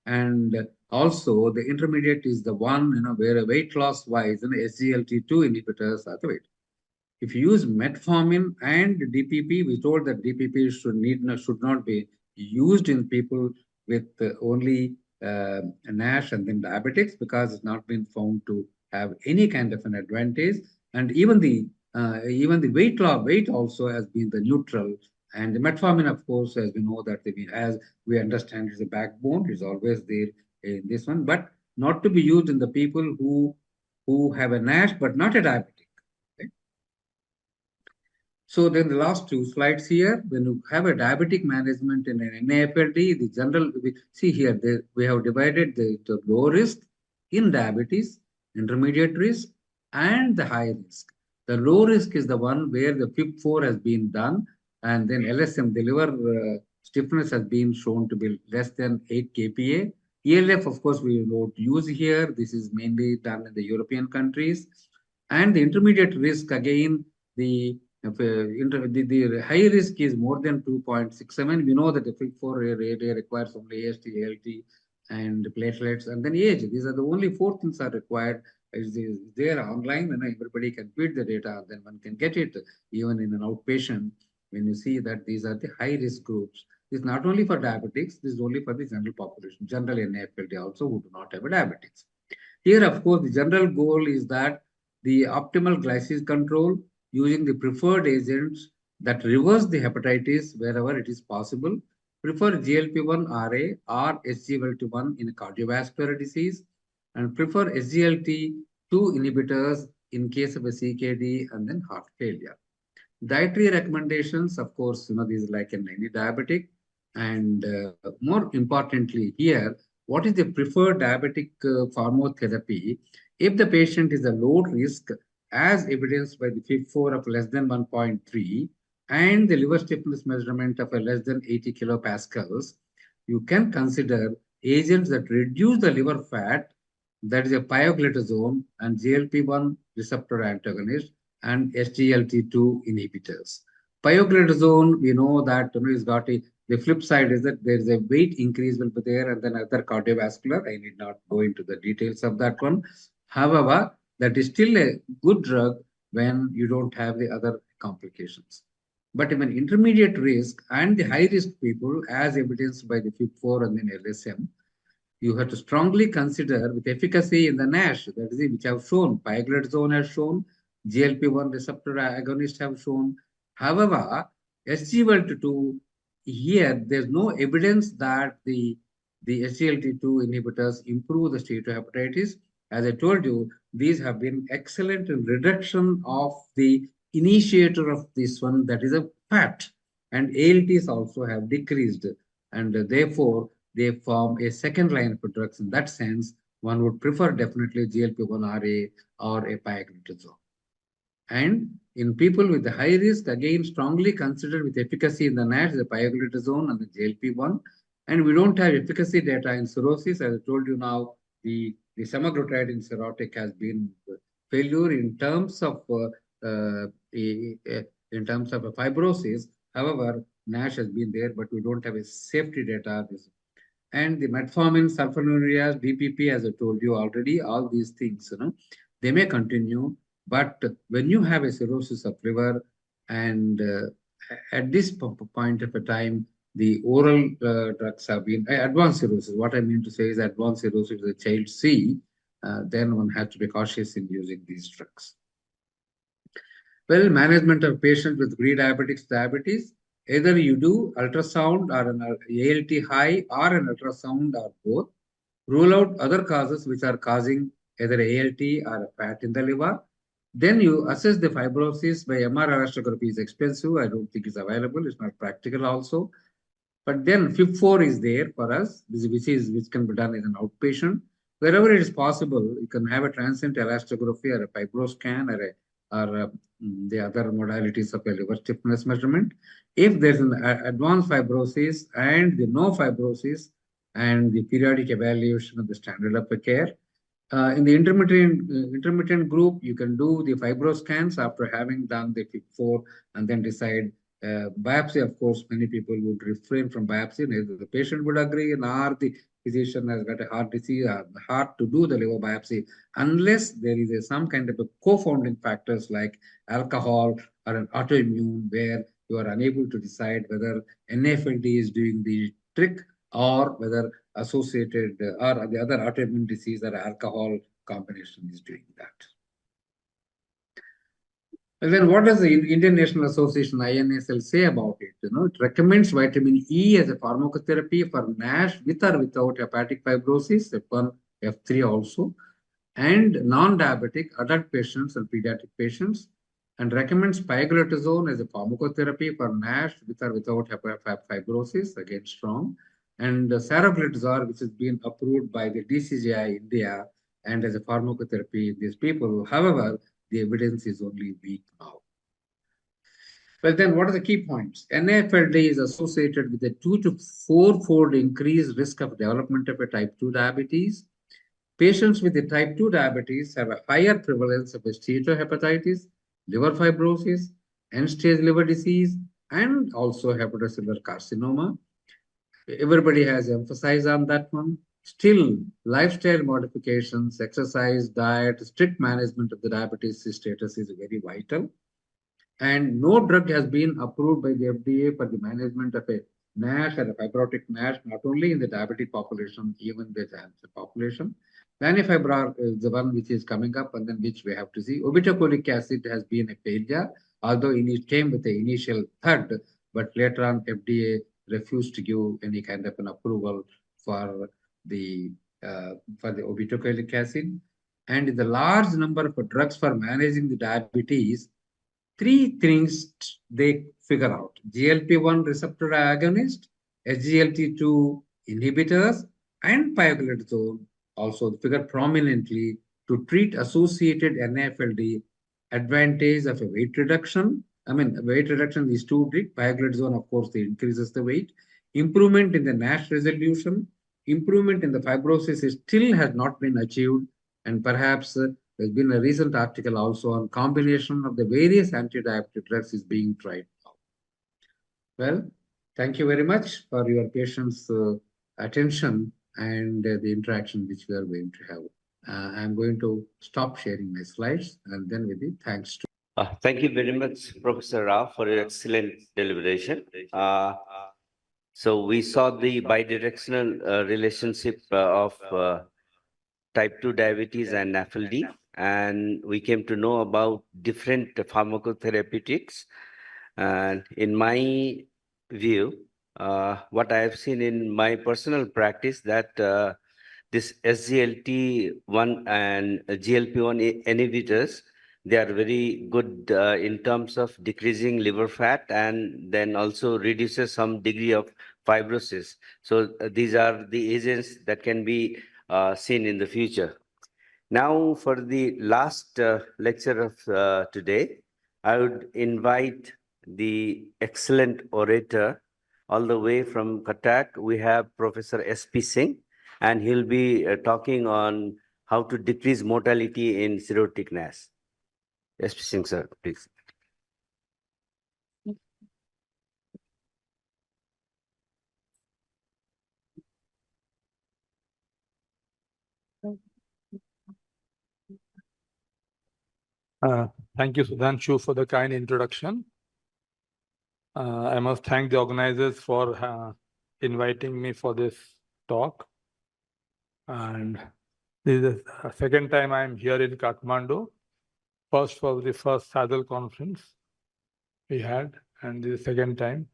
And also the intermediate is the one, where a weight loss wise, SGLT2 inhibitors are the weight. If you use metformin and DPP, we told that DPP should not be used in people with only NASH and then diabetics, because it's not been found to have any kind of an advantage. And even the weight also has been the neutral. And the metformin, of course, as we know that as we understand, is a backbone, is always there in this one, but not to be used in the people who have a NASH but not a diabetic. So then the last 2 slides here, when you have a diabetic management in an NAFLD, the general, see here, we have divided the low risk in diabetes, intermediate risk, and the high risk. The low risk is the one where the FIB4 has been done, and then LSM, the liver stiffness has been shown to be less than 8 kPa. ELF, of course, we won't use here. This is mainly done in the European countries. And the intermediate risk, again, the high risk is more than 2.67. We know that the FIB4 requires only AST, ALT, and platelets, and then age. These are the only 4 things are required. Is there online, and everybody can feed the data, and then one can get it even in an outpatient. When you see that these are the high risk groups, it's not only for diabetics, this is only for the general population, general NAFLD also who do not have a diabetes. Here, of course, the general goal is that the optimal glycemic control using the preferred agents that reverse the hepatitis wherever it is possible. Prefer GLP-1 RA or SGLT1 in cardiovascular disease, and prefer SGLT2 inhibitors in case of a CKD and then heart failure. Dietary recommendations, of course, these like in any diabetic. And more importantly here, what is the preferred diabetic pharmacotherapy if the patient is a low risk as evidenced by the FIB-4 of less than 1.3 and the liver stiffness measurement of a less than 80 kilopascals? You can consider agents that reduce the liver fat, that is a pioglitazone and GLP-1 receptor antagonist and SGLT2 inhibitors. Pioglitazone, we know that is got the flip side is that there is a weight increase will be there and then other cardiovascular. I need not go into the details of that one. However, that is still a good drug when you don't have the other complications. But even intermediate risk and the high risk people, as evidenced by the FIB-4 and then LSM, you have to strongly consider with efficacy in the NASH, that is which have shown, pioglitazone has shown, GLP-1 receptor agonist have shown. However, SGLT2, here there's no evidence that the SGLT2 inhibitors improve the steatohepatitis. As I told you, these have been excellent in reduction of the initiator of this one, that is a fat. And ALTs also have decreased. And therefore, they form a second line for drugs. In that sense, one would prefer definitely GLP-1RA or a pioglitazone. And in people with the high risk, again, strongly considered with efficacy in the NASH, the pioglitazone and the GLP-1. And we don't have efficacy data in cirrhosis. As I told you now, the semaglutide in cirrhotic has been failure in terms of fibrosis. However, NASH has been there, but we don't have a safety data. And the metformin, sulfonylureas, DPP, as I told you already, all these things, they may continue. But when you have a cirrhosis of liver, and at this point of a time, the oral drugs have been advanced cirrhosis. What I mean to say is advanced cirrhosis is a child C, then one has to be cautious in using these drugs. Well, management of patients with pre-diabetes, diabetes, either you do ultrasound or an ALT high or an ultrasound or both. Rule out other causes which are causing either ALT or fat in the liver. Then you assess the fibrosis by MR elastography. Is expensive. I don't think it's available. It's not practical also. But then FIB-4 is there for us, which can be done as an outpatient. Wherever it is possible, you can have a transient elastography or a fibroscan or the other modalities of a liver stiffness measurement. If there's an advanced fibrosis and the no fibrosis and the periodic evaluation of the standard of care, in the intermittent group, you can do the fibroscans after having done the FIB-4 and then decide. Biopsy, of course, many people would refrain from biopsy. Neither the patient would agree, nor the physician has got a heart disease, heart to do the liver biopsy, unless there is some kind of a co-founding factors like alcohol or an autoimmune, where you are unable to decide whether NAFLD is doing the trick or whether associated or the other autoimmune disease or alcohol combination is doing that. And then what does the Indian National Association INSL say about it? It recommends vitamin E as a pharmacotherapy for NASH with or without hepatic fibrosis, F1, F3 also, and non-diabetic adult patients and pediatric patients, and recommends pioglitazone as a pharmacotherapy for NASH with or without fibrosis, again strong, and saroglitazar, which has been approved by the DCGI India and as a pharmacotherapy in these people. However, the evidence is only weak now. Well, then what are the key points? NAFLD is associated with a 2 to 4-fold increased risk of development of a type 2 diabetes. Patients with the type 2 diabetes have a higher prevalence of steatohepatitis, liver fibrosis, end-stage liver disease, and also hepatocellular carcinoma. Everybody has emphasized on that one. Still, lifestyle modifications, exercise, diet, strict management of the diabetes status is very vital. And no drug has been approved by the FDA for the management of a NASH or a fibrotic NASH, not only in the diabetic population, even the cancer population. Lanifibranor is the one which is coming up and then which we have to see. Obeticholic acid has been a failure, although it came with the initial third, but later on FDA refused to give any kind of an approval for the obeticholic acid. And in the large number of drugs for managing the diabetes, 3 things they figure out: GLP-1 receptor agonist, SGLT2 inhibitors and pioglitazone also figure prominently to treat associated NAFLD advantage of a weight reduction. I mean, weight reduction is too big. Pioglitazone, of course, it increases the weight. Improvement in the NASH resolution, improvement in the fibrosis still has not been achieved. And perhaps there's been a recent article also on combination of the various anti-diabetic drugs is being tried now. Well, thank you very much for your patience, attention, and the interaction which we are going to have. I'm going to stop sharing my slides and then with the thanks to. Thank you very much, Professor Rao, for your excellent deliberation. So we saw the bidirectional relationship of type 2 diabetes and NAFLD, and we came to know about different pharmacotherapeutics. And in my view, what I have seen in my personal practice that this SGLT1 and GLP1 inhibitors, they are very good in terms of decreasing liver fat and then also reduces some degree of fibrosis. So these are the agents that can be seen in the future. Now for the last lecture of today, I would invite the excellent orator all the way from Cuttack. We have Professor S.P. Singh, and he'll be talking on how to decrease mortality in cirrhotic NASH. S.P. Singh, sir, please. Thank you, Sudhanshu, for the kind introduction. I must thank the organizers for inviting me for this talk. And this is the second time I'm here in Kathmandu. First was the first Saddle conference we had, and this is the second time.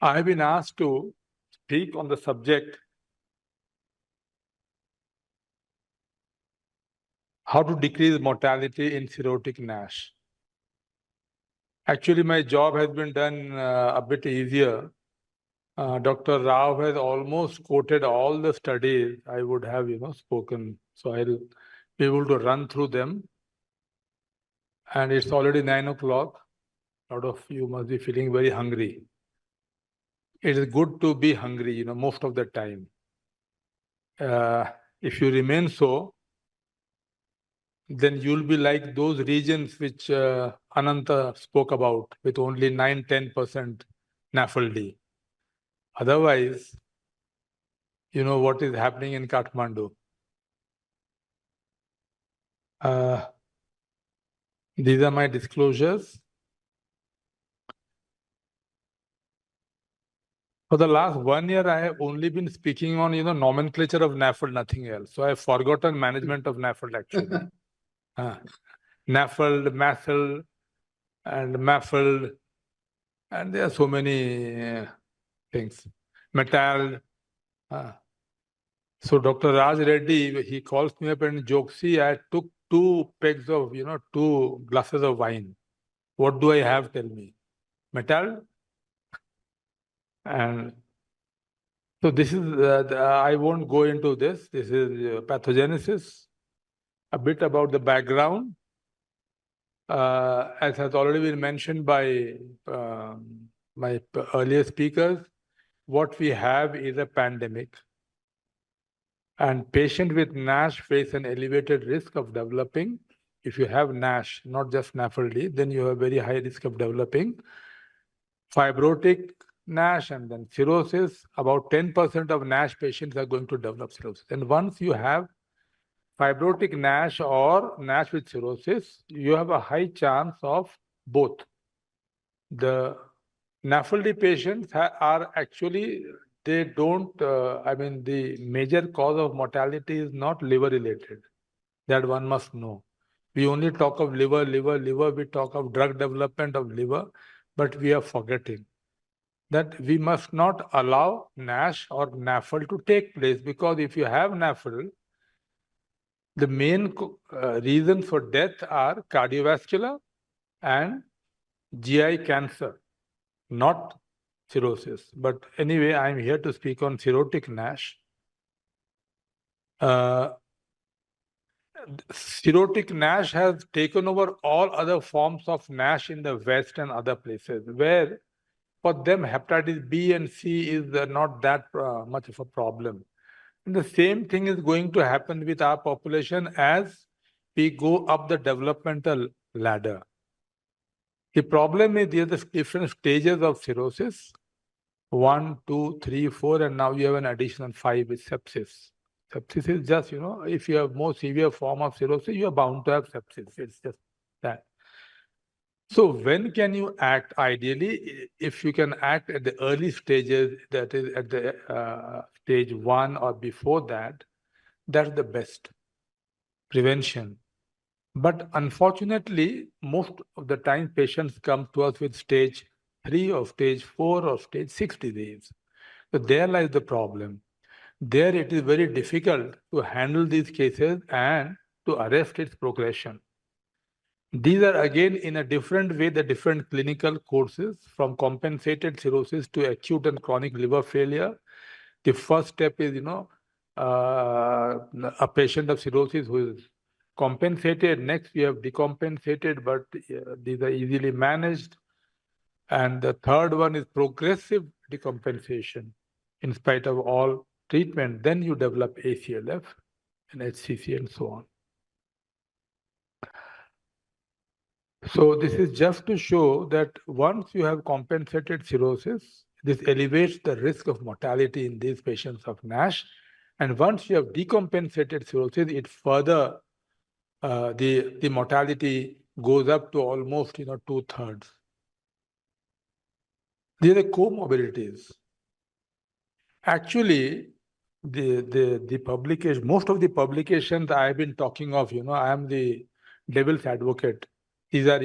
I've been asked to speak on the subject how to decrease mortality in cirrhotic NASH. Actually, my job has been done a bit easier. Dr. Rao has almost quoted all the studies I would have, spoken. So I'll be able to run through them. And it's already 9 o'clock. A lot of you must be feeling very hungry. It is good to be hungry, most of the time. If you remain so, then you'll be like those regions which Ananta spoke about with only 9-10% NAFLD. Otherwise, you know what is happening in Kathmandu. These are my disclosures. For the last 1 year, I have only been speaking on, nomenclature of NAFLD, nothing else. So I have forgotten management of NAFLD actually. NAFLD, MAFLD, and MAFLD, and there are so many things. Metal. So Dr. Raj Reddy, he calls me up and jokes, see, I took 2 pegs of, 2 glasses of wine. What do I have? Tell me. Metal? And so this is, I won't go into this. This is pathogenesis, a bit about the background. As has already been mentioned by my earlier speakers, what we have is a pandemic. And patients with NASH face an elevated risk of developing. If you have NASH, not just NAFLD, then you have very high risk of developing fibrotic NASH and then cirrhosis. About 10% of NASH patients are going to develop cirrhosis. And once you have fibrotic NASH or NASH with cirrhosis, you have a high chance of both. The NAFLD patients are actually, they don't, the major cause of mortality is not liver related. That one must know. We only talk of liver, we talk of drug development of liver, but we are forgetting that we must not allow NASH or NAFLD to take place, because if you have NAFLD, the main reasons for death are cardiovascular and GI cancer, not cirrhosis. But anyway, I'm here to speak on cirrhotic NASH. Cirrhotic NASH has taken over all other forms of NASH in the West and other places, where for them hepatitis B and C is not that much of a problem. And the same thing is going to happen with our population as we go up the developmental ladder. The problem is there are the different stages of cirrhosis, 1, 2, 3, 4, and now you have an additional 5 with sepsis. Sepsis is just, if you have more severe form of cirrhosis, you are bound to have sepsis. It's just that. So when can you act? Ideally, if you can act at the early stages, that is at the stage 1 or before that, that's the best prevention. But unfortunately, most of the time patients come to us with stage 3 or stage 4 or stage 6 disease. So there lies the problem. There it is very difficult to handle these cases and to arrest its progression. These are again in a different way the different clinical courses from compensated cirrhosis to acute and chronic liver failure. The first step is, a patient of cirrhosis who is compensated. Next, we have decompensated, but these are easily managed. And the third one is progressive decompensation in spite of all treatment. Then you develop ACLF and HCC and so on. So this is just to show that once you have compensated cirrhosis, this elevates the risk of mortality in these patients of NASH. And once you have decompensated cirrhosis, it further, the mortality goes up to almost 2/3. These are comorbidities. Actually, the publication, most of the publications I have been talking of, I am the devil's advocate. These are,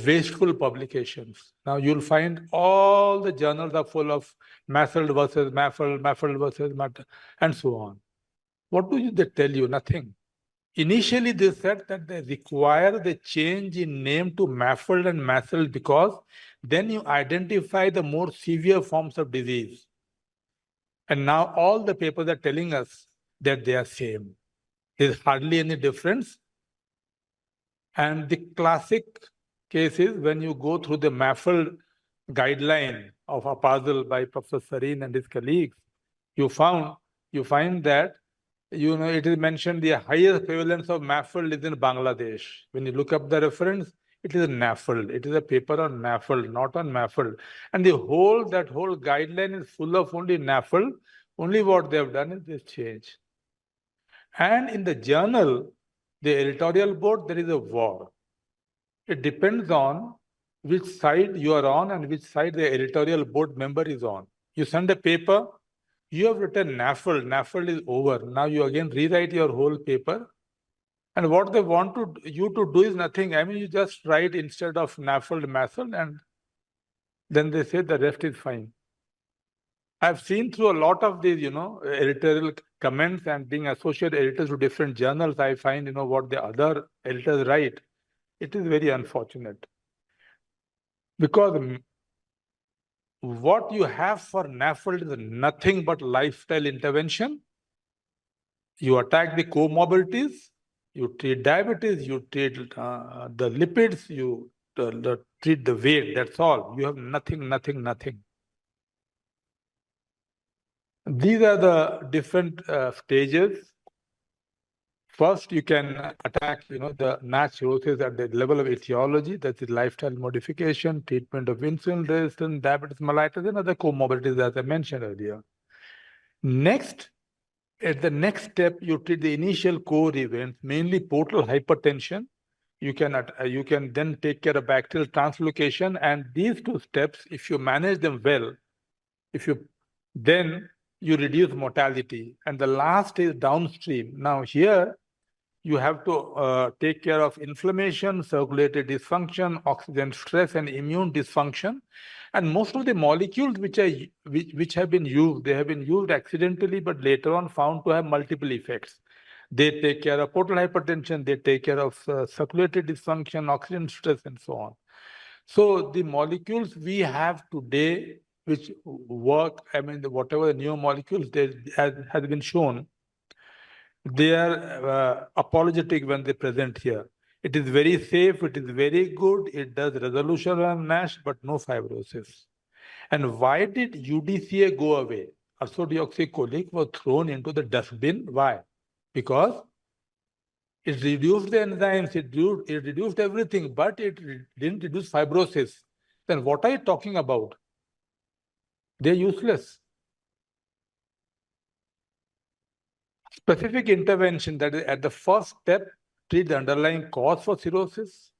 wasteful publications. Now you'll find all the journals are full of Nafld versus Nafld versus Mat, and so on. What do they tell you? Nothing. Initially, they said that they require the change in name to Nafld and Nafld because then you identify the more severe forms of disease. And now all the papers are telling us that they are same. There's hardly any difference. And the classic case is when you go through the Nafld guideline of a puzzle by Professor Sareen and his colleagues, you find that it is mentioned the highest prevalence of Nafld is in Bangladesh. When you look up the reference, it is Nafld. It is a paper on Nafld, not on Nafld. And that whole guideline is full of only Nafld. Only what they have done is this change. And in the journal, the editorial board, there is a war. It depends on which side you are on and which side the editorial board member is on. You send a paper, you have written Nafld, Nafld is over. Now you again rewrite your whole paper. And what they want you to do is nothing. I mean, you just write instead of Nafld, Nafld, and then they say the rest is fine. I've seen through a lot of these, editorial comments and being associate editors to different journals, I find, what the other editors write. It is very unfortunate. Because what you have for Nafld is nothing but lifestyle intervention. You attack the comorbidities, you treat diabetes, you treat the lipids, you treat the weight, that's all. You have nothing. These are the different stages. First, you can attack, the NASH cirrhosis at the level of etiology, that is lifestyle modification, treatment of insulin resistance, diabetes mellitus, and other comorbidities as I mentioned earlier. Next, at the next step, you treat the initial core events, mainly portal hypertension. You can then take care of bacterial translocation, and these two steps, if you manage them well, then you reduce mortality. And the last is downstream. Now here, you have to take care of inflammation, circulatory dysfunction, oxygen stress, and immune dysfunction. And most of the molecules which have been used, they have been used accidentally, but later on found to have multiple effects. They take care of portal hypertension, they take care of circulatory dysfunction, oxygen stress, and so on. So the molecules we have today, which work, I mean, whatever the new molecules has been shown, they are apologetic when they present here. It is very safe, it is very good, it does resolution on NASH, but no fibrosis. And why did UDCA go away? Ursodeoxycholic was thrown into the dustbin. Why? Because it reduced the enzymes, it reduced everything, but it didn't reduce fibrosis. Then what are you talking about? They're useless. Specific intervention, that is at the first step, treat the underlying cause for cirrhosis,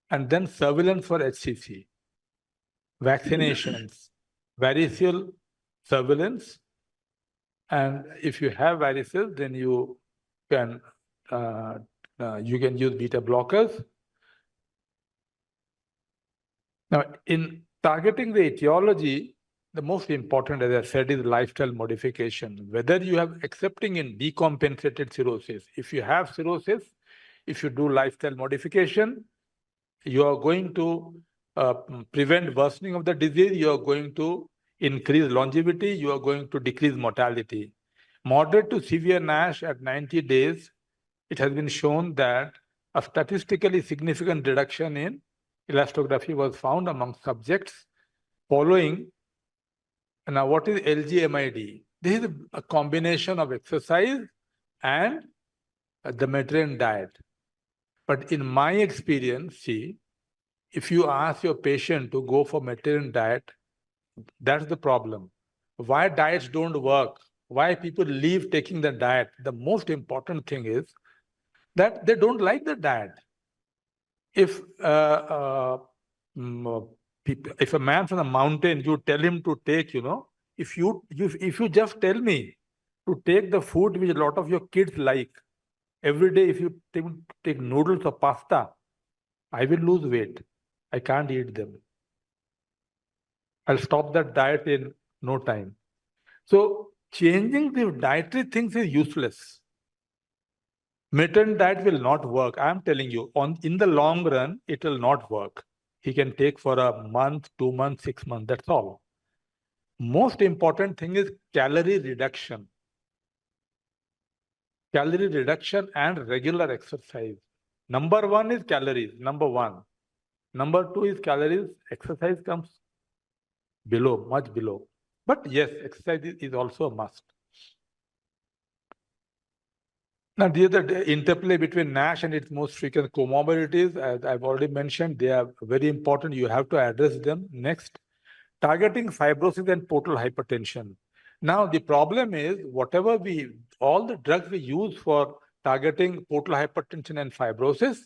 and then surveillance for HCC, vaccinations, varicose surveillance, and if you have varices, then you can use beta blockers. Now, in targeting the etiology, the most important, as I said, is lifestyle modification. Whether you have accepting in decompensated cirrhosis, if you have cirrhosis, if you do lifestyle modification, you are going to prevent worsening of the disease, you are going to increase longevity, you are going to decrease mortality. Moderate to severe NASH at 90 days, it has been shown that a statistically significant reduction in elastography was found among subjects following. Now, what is LGMID? This is a combination of exercise and the Mediterranean diet. But in my experience, see, if you ask your patient to go for Mediterranean diet, that's the problem. Why diets don't work? Why people leave taking the diet? The most important thing is that they don't like the diet. If if a man from the mountain, you tell him to take, if you just tell me to take the food which a lot of your kids like, every day if you take noodles or pasta, I will lose weight. I can't eat them. I'll stop that diet in no time. So changing the dietary things is useless. Mediterranean diet will not work. I'm telling you, in the long run, it will not work. He can take for a month, 2 months, 6 months, that's all. Most important thing is calorie reduction. Calorie reduction and regular exercise. Number one is calories, number one. Number two is calories. Exercise comes below, much below. But yes, exercise is also a must. Now, the other interplay between NASH and its most frequent comorbidities, as I've already mentioned, they are very important. You have to address them. Next, targeting fibrosis and portal hypertension. Now, the problem is all the drugs we use for targeting portal hypertension and fibrosis,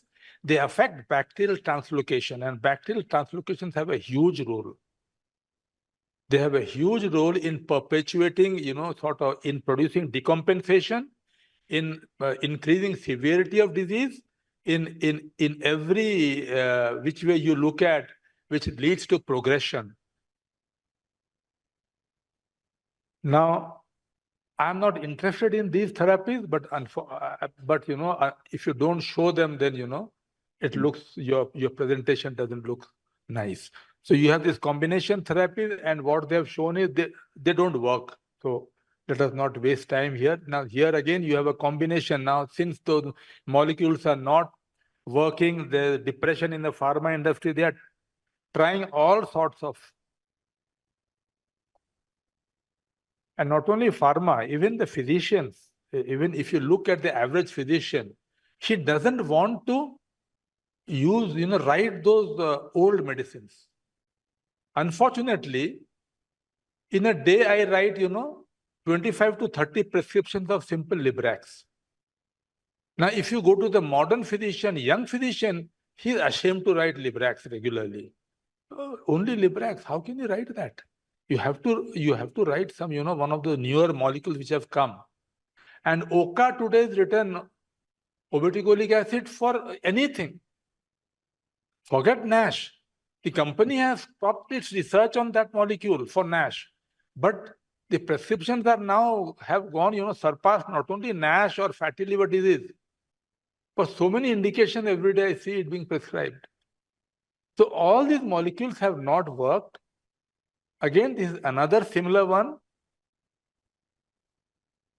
they affect bacterial translocation, and bacterial translocations have a huge role. They have a huge role in perpetuating, in producing decompensation, in increasing severity of disease, in every which way you look at, which leads to progression. Now, I'm not interested in these therapies, but if you don't show them, then it looks your presentation doesn't look nice. So you have this combination therapy, and what they have shown is they don't work. So let us not waste time here. Now here again you have a combination. Now since those molecules are not working, the depression in the pharma industry, they are trying all sorts of. And not only pharma, even the physicians, even if you look at the average physician, she doesn't want to use, write those old medicines. Unfortunately, in a day I write, 25 to 30 prescriptions of simple Librax. Now, if you go to the modern physician, young physician, he's ashamed to write Librax regularly. Only Librax, how can you write that? You have to write some, one of the newer molecules which have come. And OCA today is written obeticholic acid for anything. Forget NASH. The company has stopped its research on that molecule for NASH. But the prescriptions are now have gone, surpassed not only NASH or fatty liver disease. For so many indications every day I see it being prescribed. So all these molecules have not worked. Again, this is another similar one.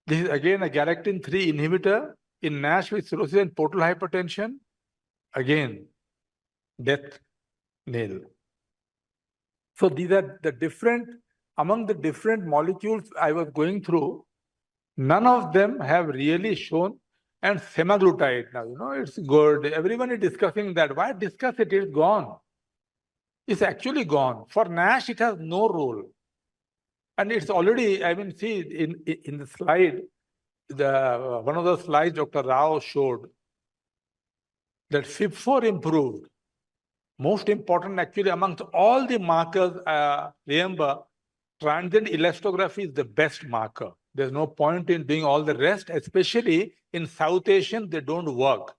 This is again a galectin-3 inhibitor in NASH with cirrhosis and portal hypertension. Again, death nail. So these are the different, among the different molecules I was going through, none of them have really shown. And semaglutide now, it's good. Everyone is discussing that. Why discuss it? It's gone. It's actually gone. For NASH, it has no role. And it's already, see in the slide, one of the slides Dr. Rao showed that FIB4 improved. Most important actually amongst all the markers, remember, transient elastography is the best marker. There's no point in doing all the rest, especially in South Asian, they don't work.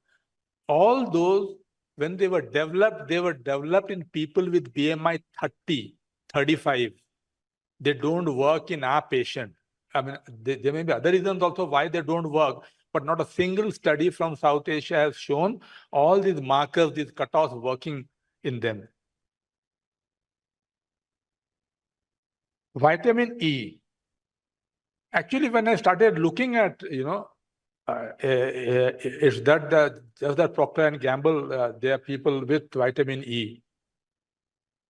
All those, when they were developed in people with BMI 30, 35. They don't work in our patient. There may be other reasons also why they don't work, but not a single study from South Asia has shown all these markers, these cutoffs working in them. Vitamin E. Actually, when I started looking at, it's just that Procter and Gamble, they are people with vitamin E.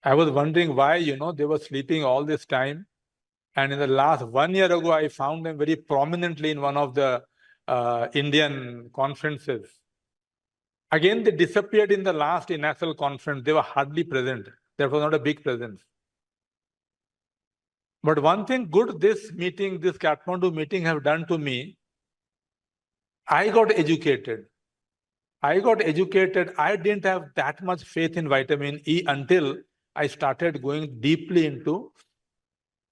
I was wondering why, they were sleeping all this time. And in the last 1 year ago, I found them very prominently in one of the Indian conferences. Again, they disappeared in the last NAFL conference. They were hardly present. There was not a big presence. But one thing good this Kathmandu meeting have done to me, I got educated. I didn't have that much faith in vitamin E until I started going deeply into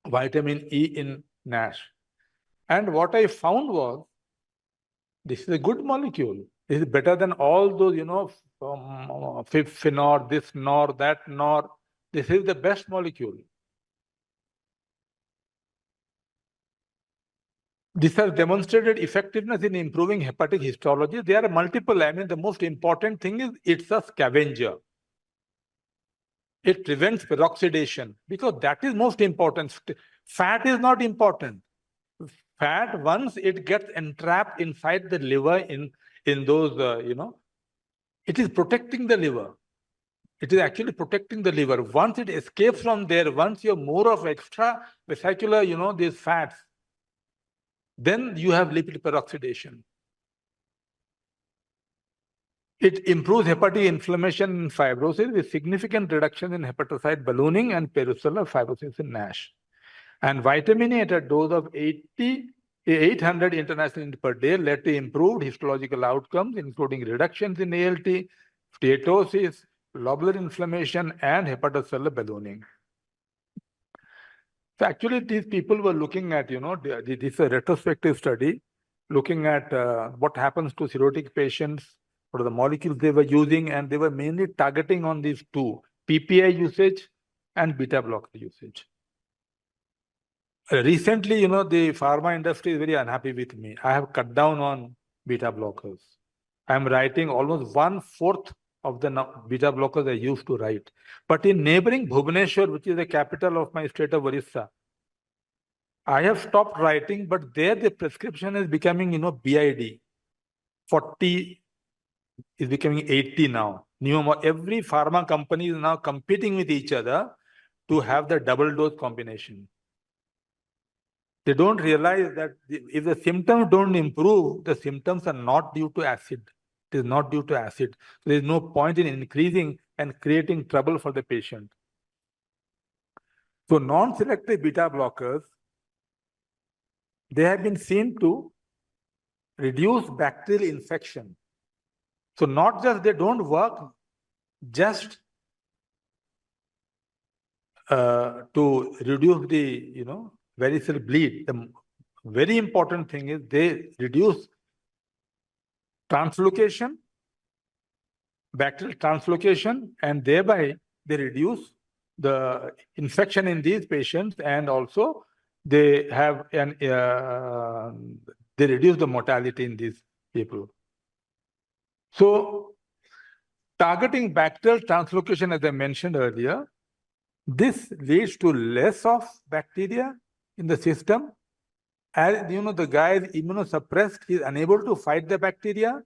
vitamin E in NASH. And what I found was, this is a good molecule. This is better than all those, FIB-FINOR, this NOR, that NOR. This is the best molecule. This has demonstrated effectiveness in improving hepatic histology. There are multiple. The most important thing is it's a scavenger. It prevents peroxidation because that is most important. Fat is not important. Fat, once it gets entrapped inside the liver in those, it is protecting the liver. It is actually protecting the liver. Once it escapes from there, once you have more of extra vesicular, these fats, then you have lipid peroxidation. It improves hepatic inflammation and fibrosis with significant reduction in hepatocyte ballooning and peripheral fibrosis in NASH. And vitamin E at a dose of 800 international units per day led to improved histological outcomes, including reductions in ALT, steatosis, lobular inflammation, and hepatocellular ballooning. So actually, these people were looking at, this is a retrospective study, looking at what happens to cirrhotic patients, what are the molecules they were using, and they were mainly targeting on these two, PPI usage and beta blocker usage. Recently, the pharma industry is very unhappy with me. I have cut down on beta blockers. I'm writing almost 1/4 of the beta blockers I used to write. But in neighboring Bhubaneswar, which is the capital of my state of Orissa, I have stopped writing, but there the prescription is becoming, BID. 40 is becoming 80 now. Every pharma company is now competing with each other to have the double dose combination. They don't realize that if the symptoms don't improve, the symptoms are not due to acid. It is not due to acid. So there is no point in increasing and creating trouble for the patient. So non-selective beta blockers, they have been seen to reduce bacterial infection. So not just they don't work just to reduce the, varicose bleed. The very important thing is they reduce translocation, bacterial translocation, and thereby they reduce the infection in these patients and also they have they reduce the mortality in these people. So targeting bacterial translocation, as I mentioned earlier, this leads to less of bacteria in the system. As you know, the guy is immunosuppressed, he is unable to fight the bacteria.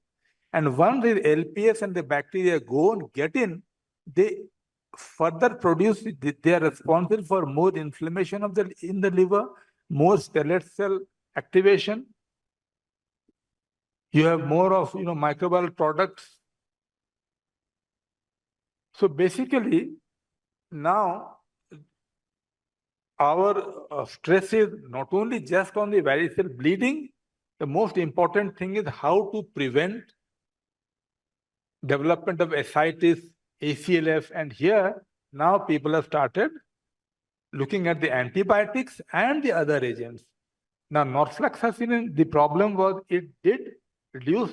And once the LPS and the bacteria go and get in, they further produce, they are responsible for more inflammation of in the liver, more stellate cell activation. You have more of microbial products. So basically, now our stress is not only just on the varicose bleeding, the most important thing is how to prevent development of ascites, ACLF, and here now people have started looking at the antibiotics and the other agents. Now, norfloxacin, the problem was it did reduce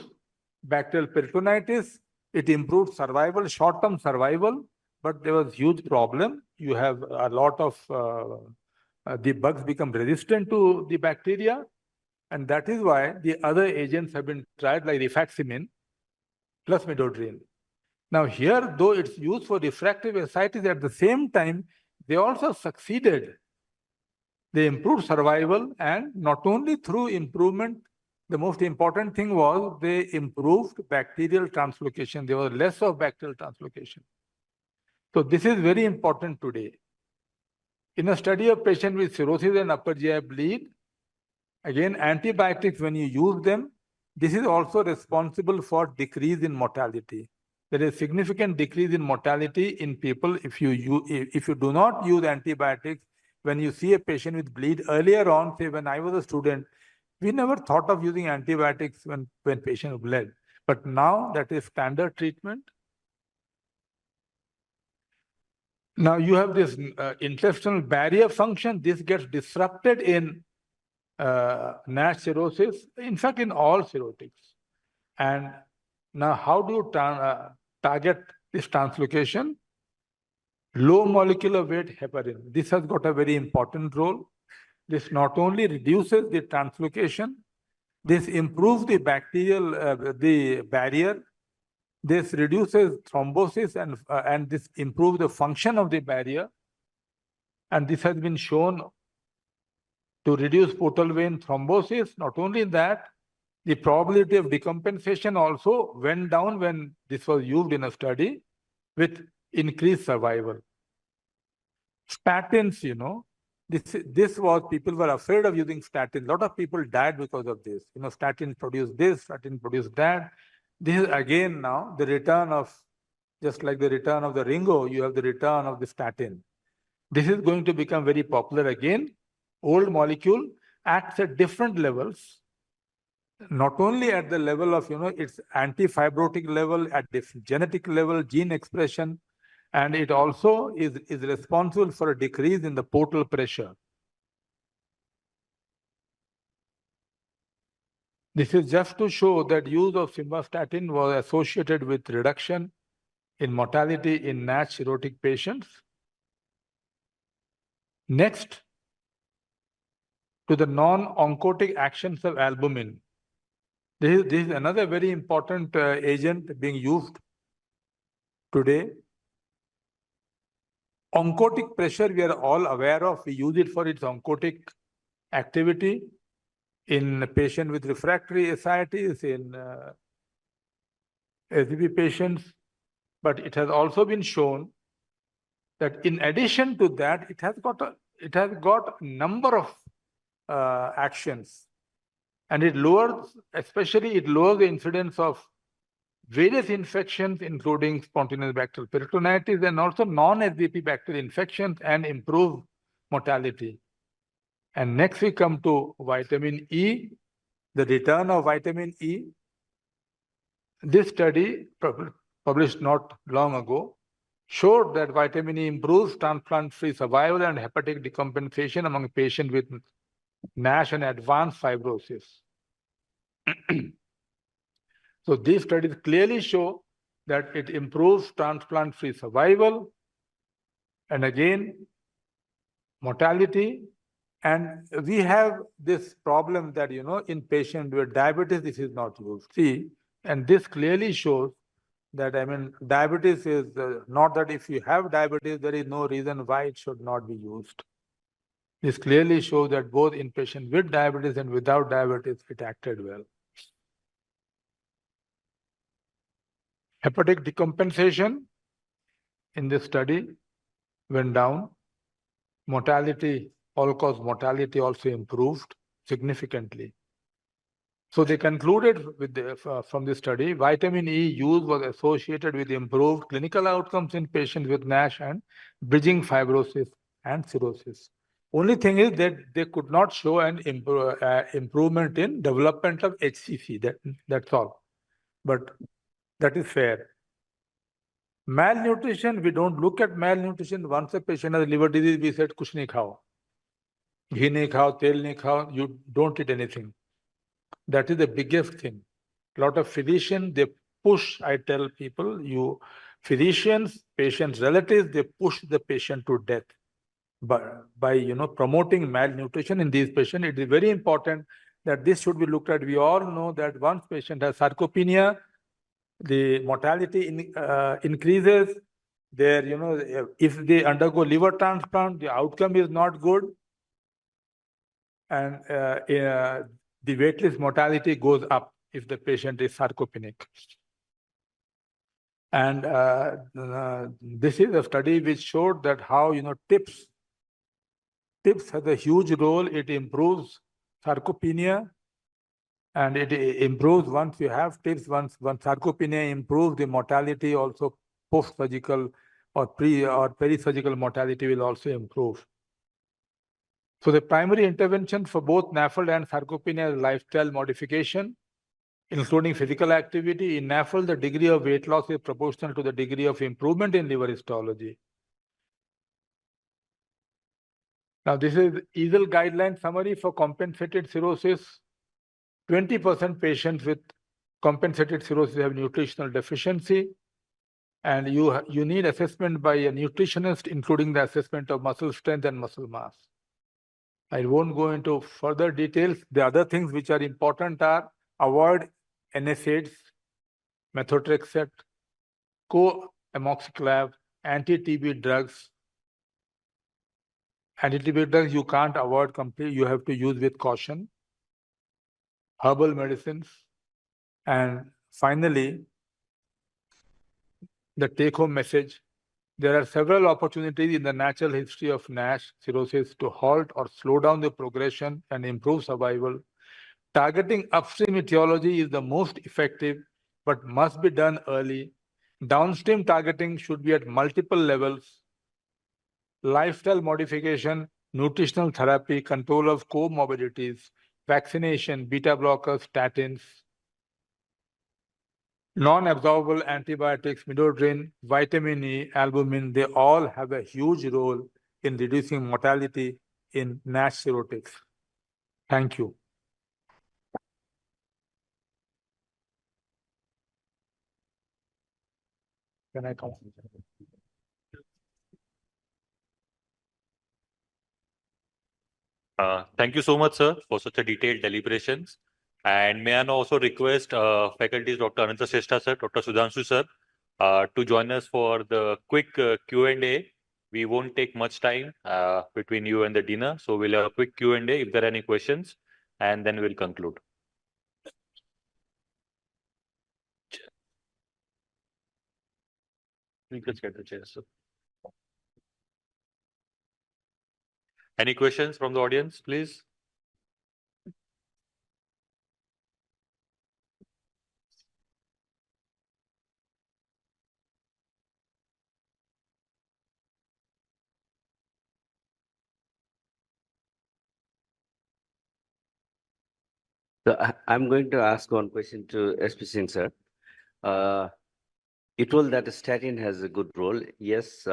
bacterial peritonitis, it improved survival, short-term survival, but there was huge problem. You have a lot of the bugs become resistant to the bacteria, and that is why the other agents have been tried, like rifaximin plus midodrine. Now here, though it's used for refractive ascites, at the same time, they also succeeded. They improved survival, and not only through improvement, the most important thing was they improved bacterial translocation. There was less of bacterial translocation. So this is very important today. In a study of patient with cirrhosis and upper GI bleed, again, antibiotics, when you use them, this is also responsible for decrease in mortality. There is significant decrease in mortality in people if you do not use antibiotics. When you see a patient with bleed earlier on, say when I was a student, we never thought of using antibiotics when patient bled. But now that is standard treatment. Now you have this intestinal barrier function. This gets disrupted in NASH cirrhosis, in fact, in all cirrhotics. And now how do you target this translocation? Low molecular weight heparin. This has got a very important role. This not only reduces the translocation, this improves the bacterial, the barrier. This reduces thrombosis and this improves the function of the barrier. And this has been shown to reduce portal vein thrombosis. Not only that, the probability of decompensation also went down when this was used in a study with increased survival. Statins, this was, people were afraid of using statins. A lot of people died because of this. Statins produce this, statins produce that. This is again now the return of, just like the return of the Ringo, you have the return of the statin. This is going to become very popular again. Old molecule acts at different levels, not only at the level of, its anti-fibrotic level, at the genetic level, gene expression, and it also is responsible for a decrease in the portal pressure. This is just to show that use of simvastatin was associated with reduction in mortality in NASH cirrhotic patients. Next, to the non-oncotic actions of albumin. This is another very important agent being used today. Oncotic pressure, we are all aware of. We use it for its oncotic activity in a patient with refractory ascites, in SVP patients. But it has also been shown that in addition to that, it has got a number of actions. And it lowers, especially it lowers the incidence of various infections, including spontaneous bacterial peritonitis and also non-SVP bacterial infections, and improve mortality. And next we come to vitamin E, the return of vitamin E. This study, published not long ago, showed that vitamin E improves transplant-free survival and hepatic decompensation among patients with NASH and advanced fibrosis. So these studies clearly show that it improves transplant-free survival, and again, mortality, And we have this problem that, in patient with diabetes, this is not used. See, and this clearly shows that, diabetes is not that if you have diabetes, there is no reason why it should not be used. This clearly shows that both in patient with diabetes and without diabetes, it acted well. Hepatic decompensation in this study went down. Mortality, all-cause mortality also improved significantly. So they concluded with from this study, vitamin E use was associated with improved clinical outcomes in patients with NASH and bridging fibrosis and cirrhosis. Only thing is that they could not show an improvement in development of HCC. That's all. But that is fair. Malnutrition, we don't look at malnutrition. Once a patient has liver disease, we said, kuch nahi khao. Ghee nahi khao, tel nahi khao, you don't eat anything. That is the biggest thing. A lot of physicians, they push, I tell people, physicians, patients, relatives, they push the patient to death. But by promoting malnutrition in these patients, it is very important that this should be looked at. We all know that once patient has sarcopenia, the mortality increases. There, if they undergo liver transplant, the outcome is not good, and the waitlist mortality goes up if the patient is sarcopenic. And this is a study which showed that how TIPS has a huge role. It improves sarcopenia, and it improves once you have TIPS. Once sarcopenia improves, the mortality also post-surgical or peri-surgical mortality will also improve. So the primary intervention for both NAFLD and sarcopenia is lifestyle modification, including physical activity. In NAFLD, the degree of weight loss is proportional to the degree of improvement in liver histology. Now, this is EASL guideline summary for compensated cirrhosis. 20% patients with compensated cirrhosis have nutritional deficiency, and you need assessment by a nutritionist, including the assessment of muscle strength and muscle mass. I won't go into further details. The other things which are important are avoid NSAIDs, methotrexate, co-amoxiclav, anti-TB drugs. Anti-TB drugs you can't avoid completely, you have to use with caution. Herbal medicines. And finally, the take-home message. There are several opportunities in the natural history of NASH cirrhosis to halt or slow down the progression and improve survival. Targeting upstream etiology is the most effective, but must be done early. Downstream targeting should be at multiple levels. Lifestyle modification, nutritional therapy, control of comorbidities, vaccination, beta blockers, statins, non-absorbable antibiotics, midodrine, vitamin E, albumin, they all have a huge role in reducing mortality in NASH cirrhotics. Thank you. Can I come? Thank you so much, sir, for such a detailed deliberations. And may I now also request faculties Dr. Ananta Shrestha, sir, Dr. Sudhanshu, sir, to join us for the quick Q&A. We won't take much time between you and the dinner. So we'll have a quick Q&A if there are any questions, and then we'll conclude. Please just get the chair, sir. Any questions from the audience, please? So I'm going to ask one question to SP Singh, sir. You told that statin has a good role. Yes,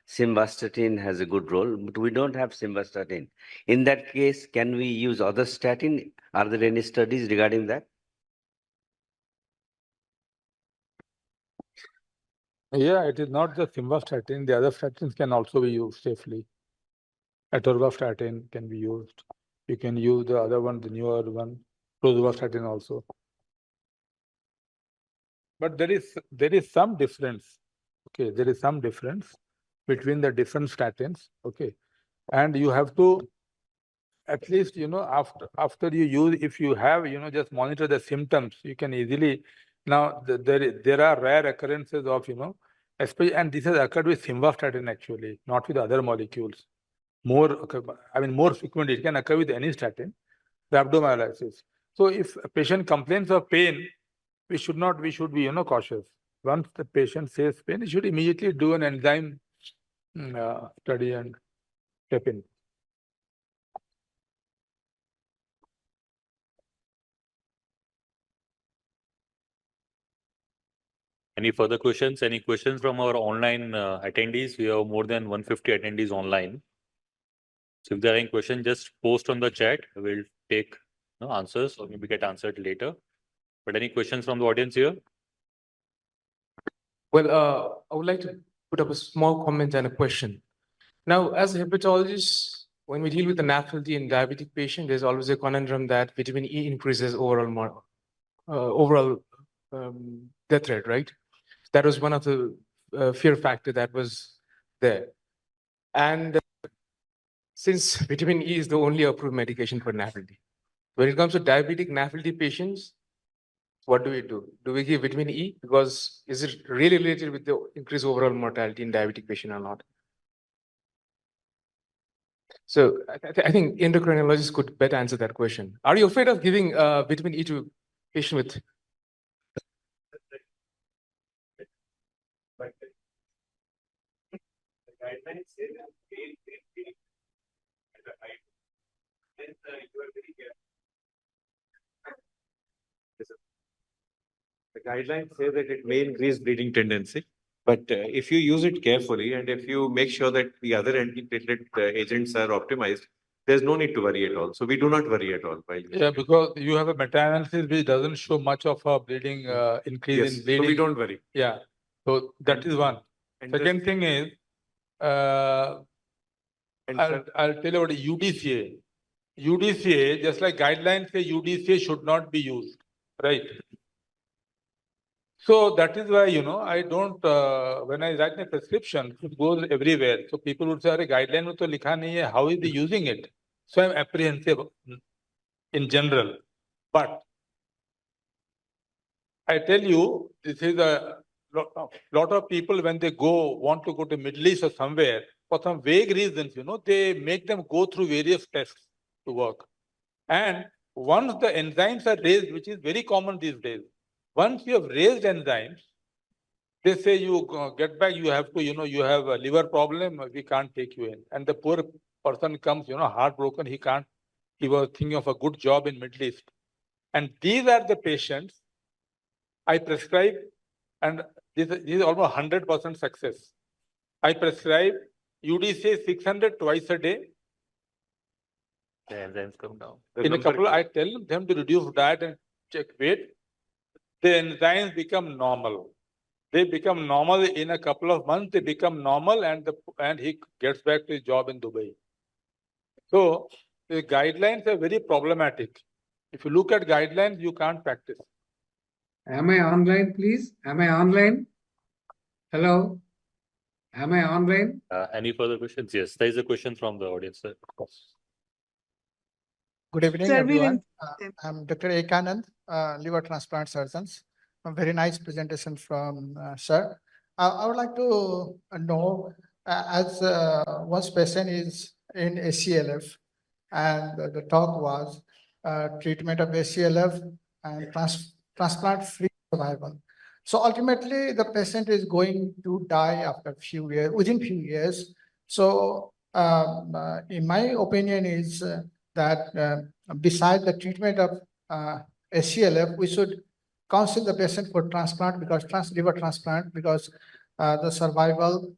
simvastatin has a good role, but we don't have simvastatin. In that case, can we use other statin? Are there any studies regarding that? Yeah, it is not just simvastatin. The other statins can also be used safely. atorvastatin can be used. You can use the other one, the newer one, rosuvastatin also. But there is some difference. Okay, there is some difference between the different statins. Okay, and you have to at least, after you use, if you have, just monitor the symptoms, you can easily. Now there are rare occurrences of, especially, and this has occurred with simvastatin actually, not with other molecules. More frequently, it can occur with any statin, rhabdomyolysis. So if a patient complains of pain, we should be, cautious. Once the patient says pain, you should immediately do an enzyme study and step in. Any further questions? Any questions from our online attendees? We have more than 150 attendees online. So if there are any questions, just post on the chat. We'll take answers or maybe get answered later. But any questions from the audience here? Well, I would like to put up a small comment and a question. Now, as a hepatologist, when we deal with the Nafld in diabetic patient, there's always a conundrum that vitamin E increases overall death rate, right? That was one of the fear factor that was there. And since vitamin E is the only approved medication for Nafld, when it comes to diabetic Nafld patients, what do we do? Do we give vitamin E? Because is it really related with the increased overall mortality in diabetic patient or not? So I think endocrinologists could better answer that question. Are you afraid of giving vitamin E to patient with? Guidelines say that pain at the height, then you are very careful. The guidelines say that it may increase bleeding tendency, but if you use it carefully and if you make sure that the other antiplatelet agents are optimized, there's no need to worry at all. So we do not worry at all. Yeah, because you have a meta-analysis which doesn't show much of a bleeding increase in bleeding. So we don't worry. Yeah, so that is one. Second thing is, I'll tell you about UDCA. UDCA, just like guidelines say, UDCA should not be used, right? So that is why, I don't, when I write a prescription, it goes everywhere. So people would say, "Arey, guideline mein to likha nahi hai, how is he using it?" So I'm apprehensive in general. But I tell you, this is a lot of people when they want to go to Middle East or somewhere, for some vague reasons, they make them go through various tests to work. And once the enzymes are raised, which is very common these days, once you have raised enzymes, they say you get back, you have to, you have a liver problem, we can't take you in. And the poor person comes, heartbroken, he was thinking of a good job in Middle East. And these are the patients I prescribe, and this is almost 100% success. I prescribe UDCA 600 twice a day. The enzymes come down. In a couple, I tell them to reduce diet and check weight. The enzymes become normal. They become normal in a couple of months. They become normal, and he gets back to his job in Dubai. So the guidelines are very problematic. If you look at guidelines, you can't practice. Am I online, please? Am I online? Hello? Am I online? Any further questions? Yes, there is a question from the audience, sir. Good evening, Sir, everyone. I'm Dr. Ekanand, liver transplant surgeons. A very nice presentation from sir. I would like to know, as one patient is in ACLF, and the talk was treatment of ACLF and transplant-free survival. So ultimately, the patient is going to die after within few years. So in my opinion is that besides the treatment of ACLF, we should counsel the patient for transplant, because liver transplant, because the survival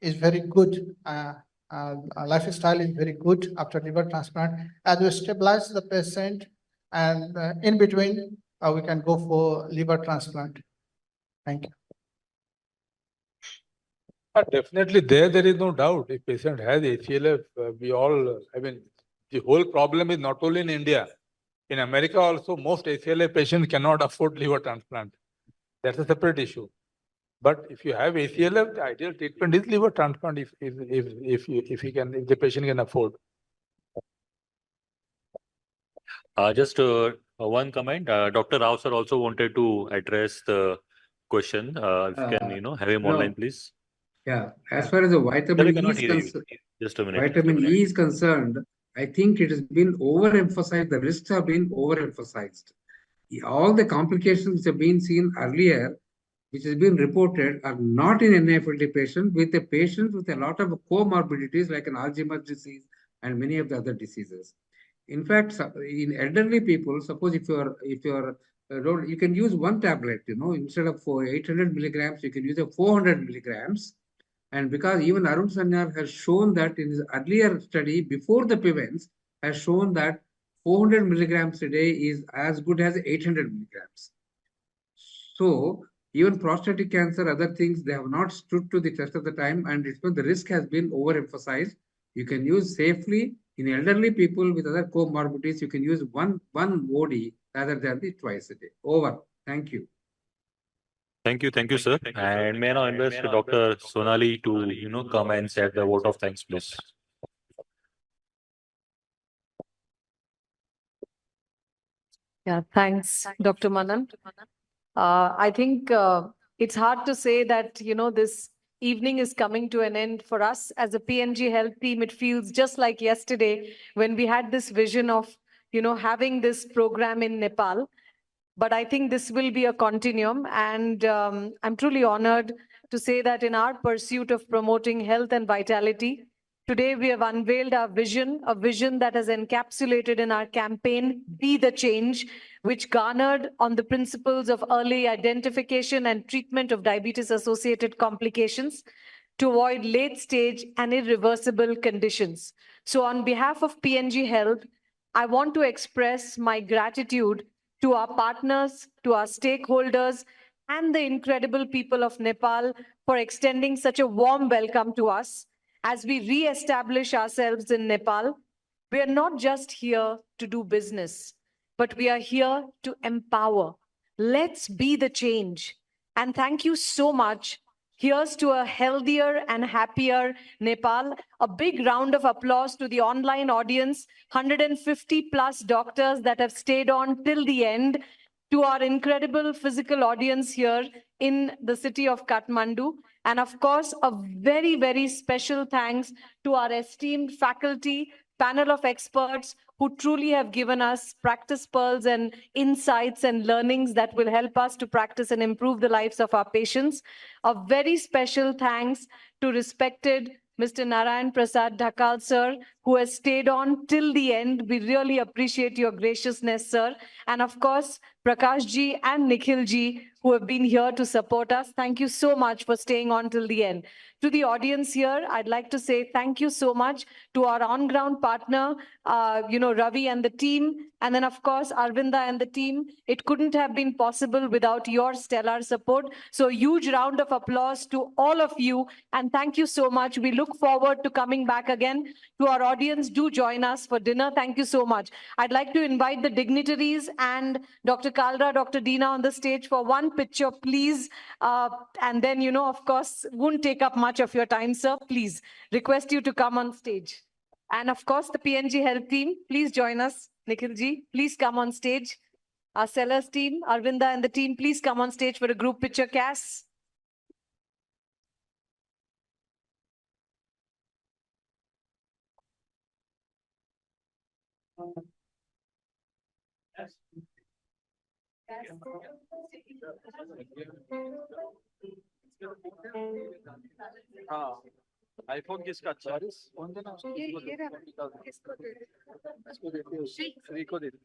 is very good. Lifestyle is very good after liver transplant. As we stabilize the patient, and in between, we can go for liver transplant. Thank you. Definitely there is no doubt. If patient has ACLF, the whole problem is not only in India. In America also, most ACLF patients cannot afford liver transplant. That's a separate issue. But if you have ACLF, the ideal treatment is liver transplant if the patient can afford. Just one comment. Dr. Rao sir also wanted to address the question. If you can, have him no. online, please. Yeah, as far as the Sir, I vitamin E cannot is hear you. concerned, Just a minute. vitamin E is concerned, I think it has been overemphasized. The risks have been overemphasized. All the complications which have been seen earlier, which has been reported, are not in NAFLD patients, with a patient with a lot of comorbidities like an Alzheimer's disease and many of the other diseases. In fact, in elderly people, suppose if you're you can use one tablet, instead of 800 milligrams, you can use a 400 milligrams. And because even Arun Sanyal has shown that in his earlier study before the PIVENS has shown that 400 milligrams a day is as good as 800 milligrams. So even prostatic cancer, other things, they have not stood to the test of the time, and it's when the risk has been overemphasized. You can use safely in elderly people with other comorbidities. You can use one OD rather than the twice a day. Over. Thank you. Thank you, sir. And may I now invite Dr. Sonali to, come and say the vote of thanks, please. Yeah, thanks, Dr. Manan. I think it's hard to say that, this evening is coming to an end for us as a PNG Health team. It feels just like yesterday when we had this vision of, having this program in Nepal. But I think this will be a continuum. And I'm truly honored to say that in our pursuit of promoting health and vitality, today we have unveiled our vision, a vision that is encapsulated in our campaign, Be the Change, which garnered on the principles of early identification and treatment of diabetes-associated complications to avoid late-stage and irreversible conditions. So on behalf of PNG Health, I want to express my gratitude to our partners, to our stakeholders, and the incredible people of Nepal for extending such a warm welcome to us. As we re-establish ourselves in Nepal, we are not just here to do business, but we are here to empower. Let's be the change. And thank you so much. Here's to a healthier and happier Nepal. A big round of applause to the online audience, 150 plus doctors that have stayed on till the end, to our incredible physical audience here in the city of Kathmandu. And of course, a very, very special thanks to our esteemed faculty, panel of experts who truly have given us practice pearls and insights and learnings that will help us to practice and improve the lives of our patients. A very special thanks to respected Mr. Narayan Prasad Dhakal, sir, who has stayed on till the end. We really appreciate your graciousness, sir. And of course, Prakash ji and Nikhil ji, who have been here to support us. Thank you so much for staying on till the end. To the audience here, I'd like to say thank you so much to our on-ground partner, Ravi and the team, and then of course, Arvinda and the team. It couldn't have been possible without your stellar support. So huge round of applause to all of you, and thank you so much. We look forward to coming back again. To our audience, do join us for dinner. Thank you so much. I'd like to invite the dignitaries and Dr. Kalra, Dr. Dina on the stage for one picture, please. And then, of course, won't take up much of your time, sir. Please, request you to come on stage. And of course, the PNG Health team, please join us. Nikhil ji, please come on stage. Our sellers team, Arvinda and the team, please come on stage for a group picture, Cass. iPhone किसका अच्छा है? ये रहा, इसको दे दो। इसको दे दो।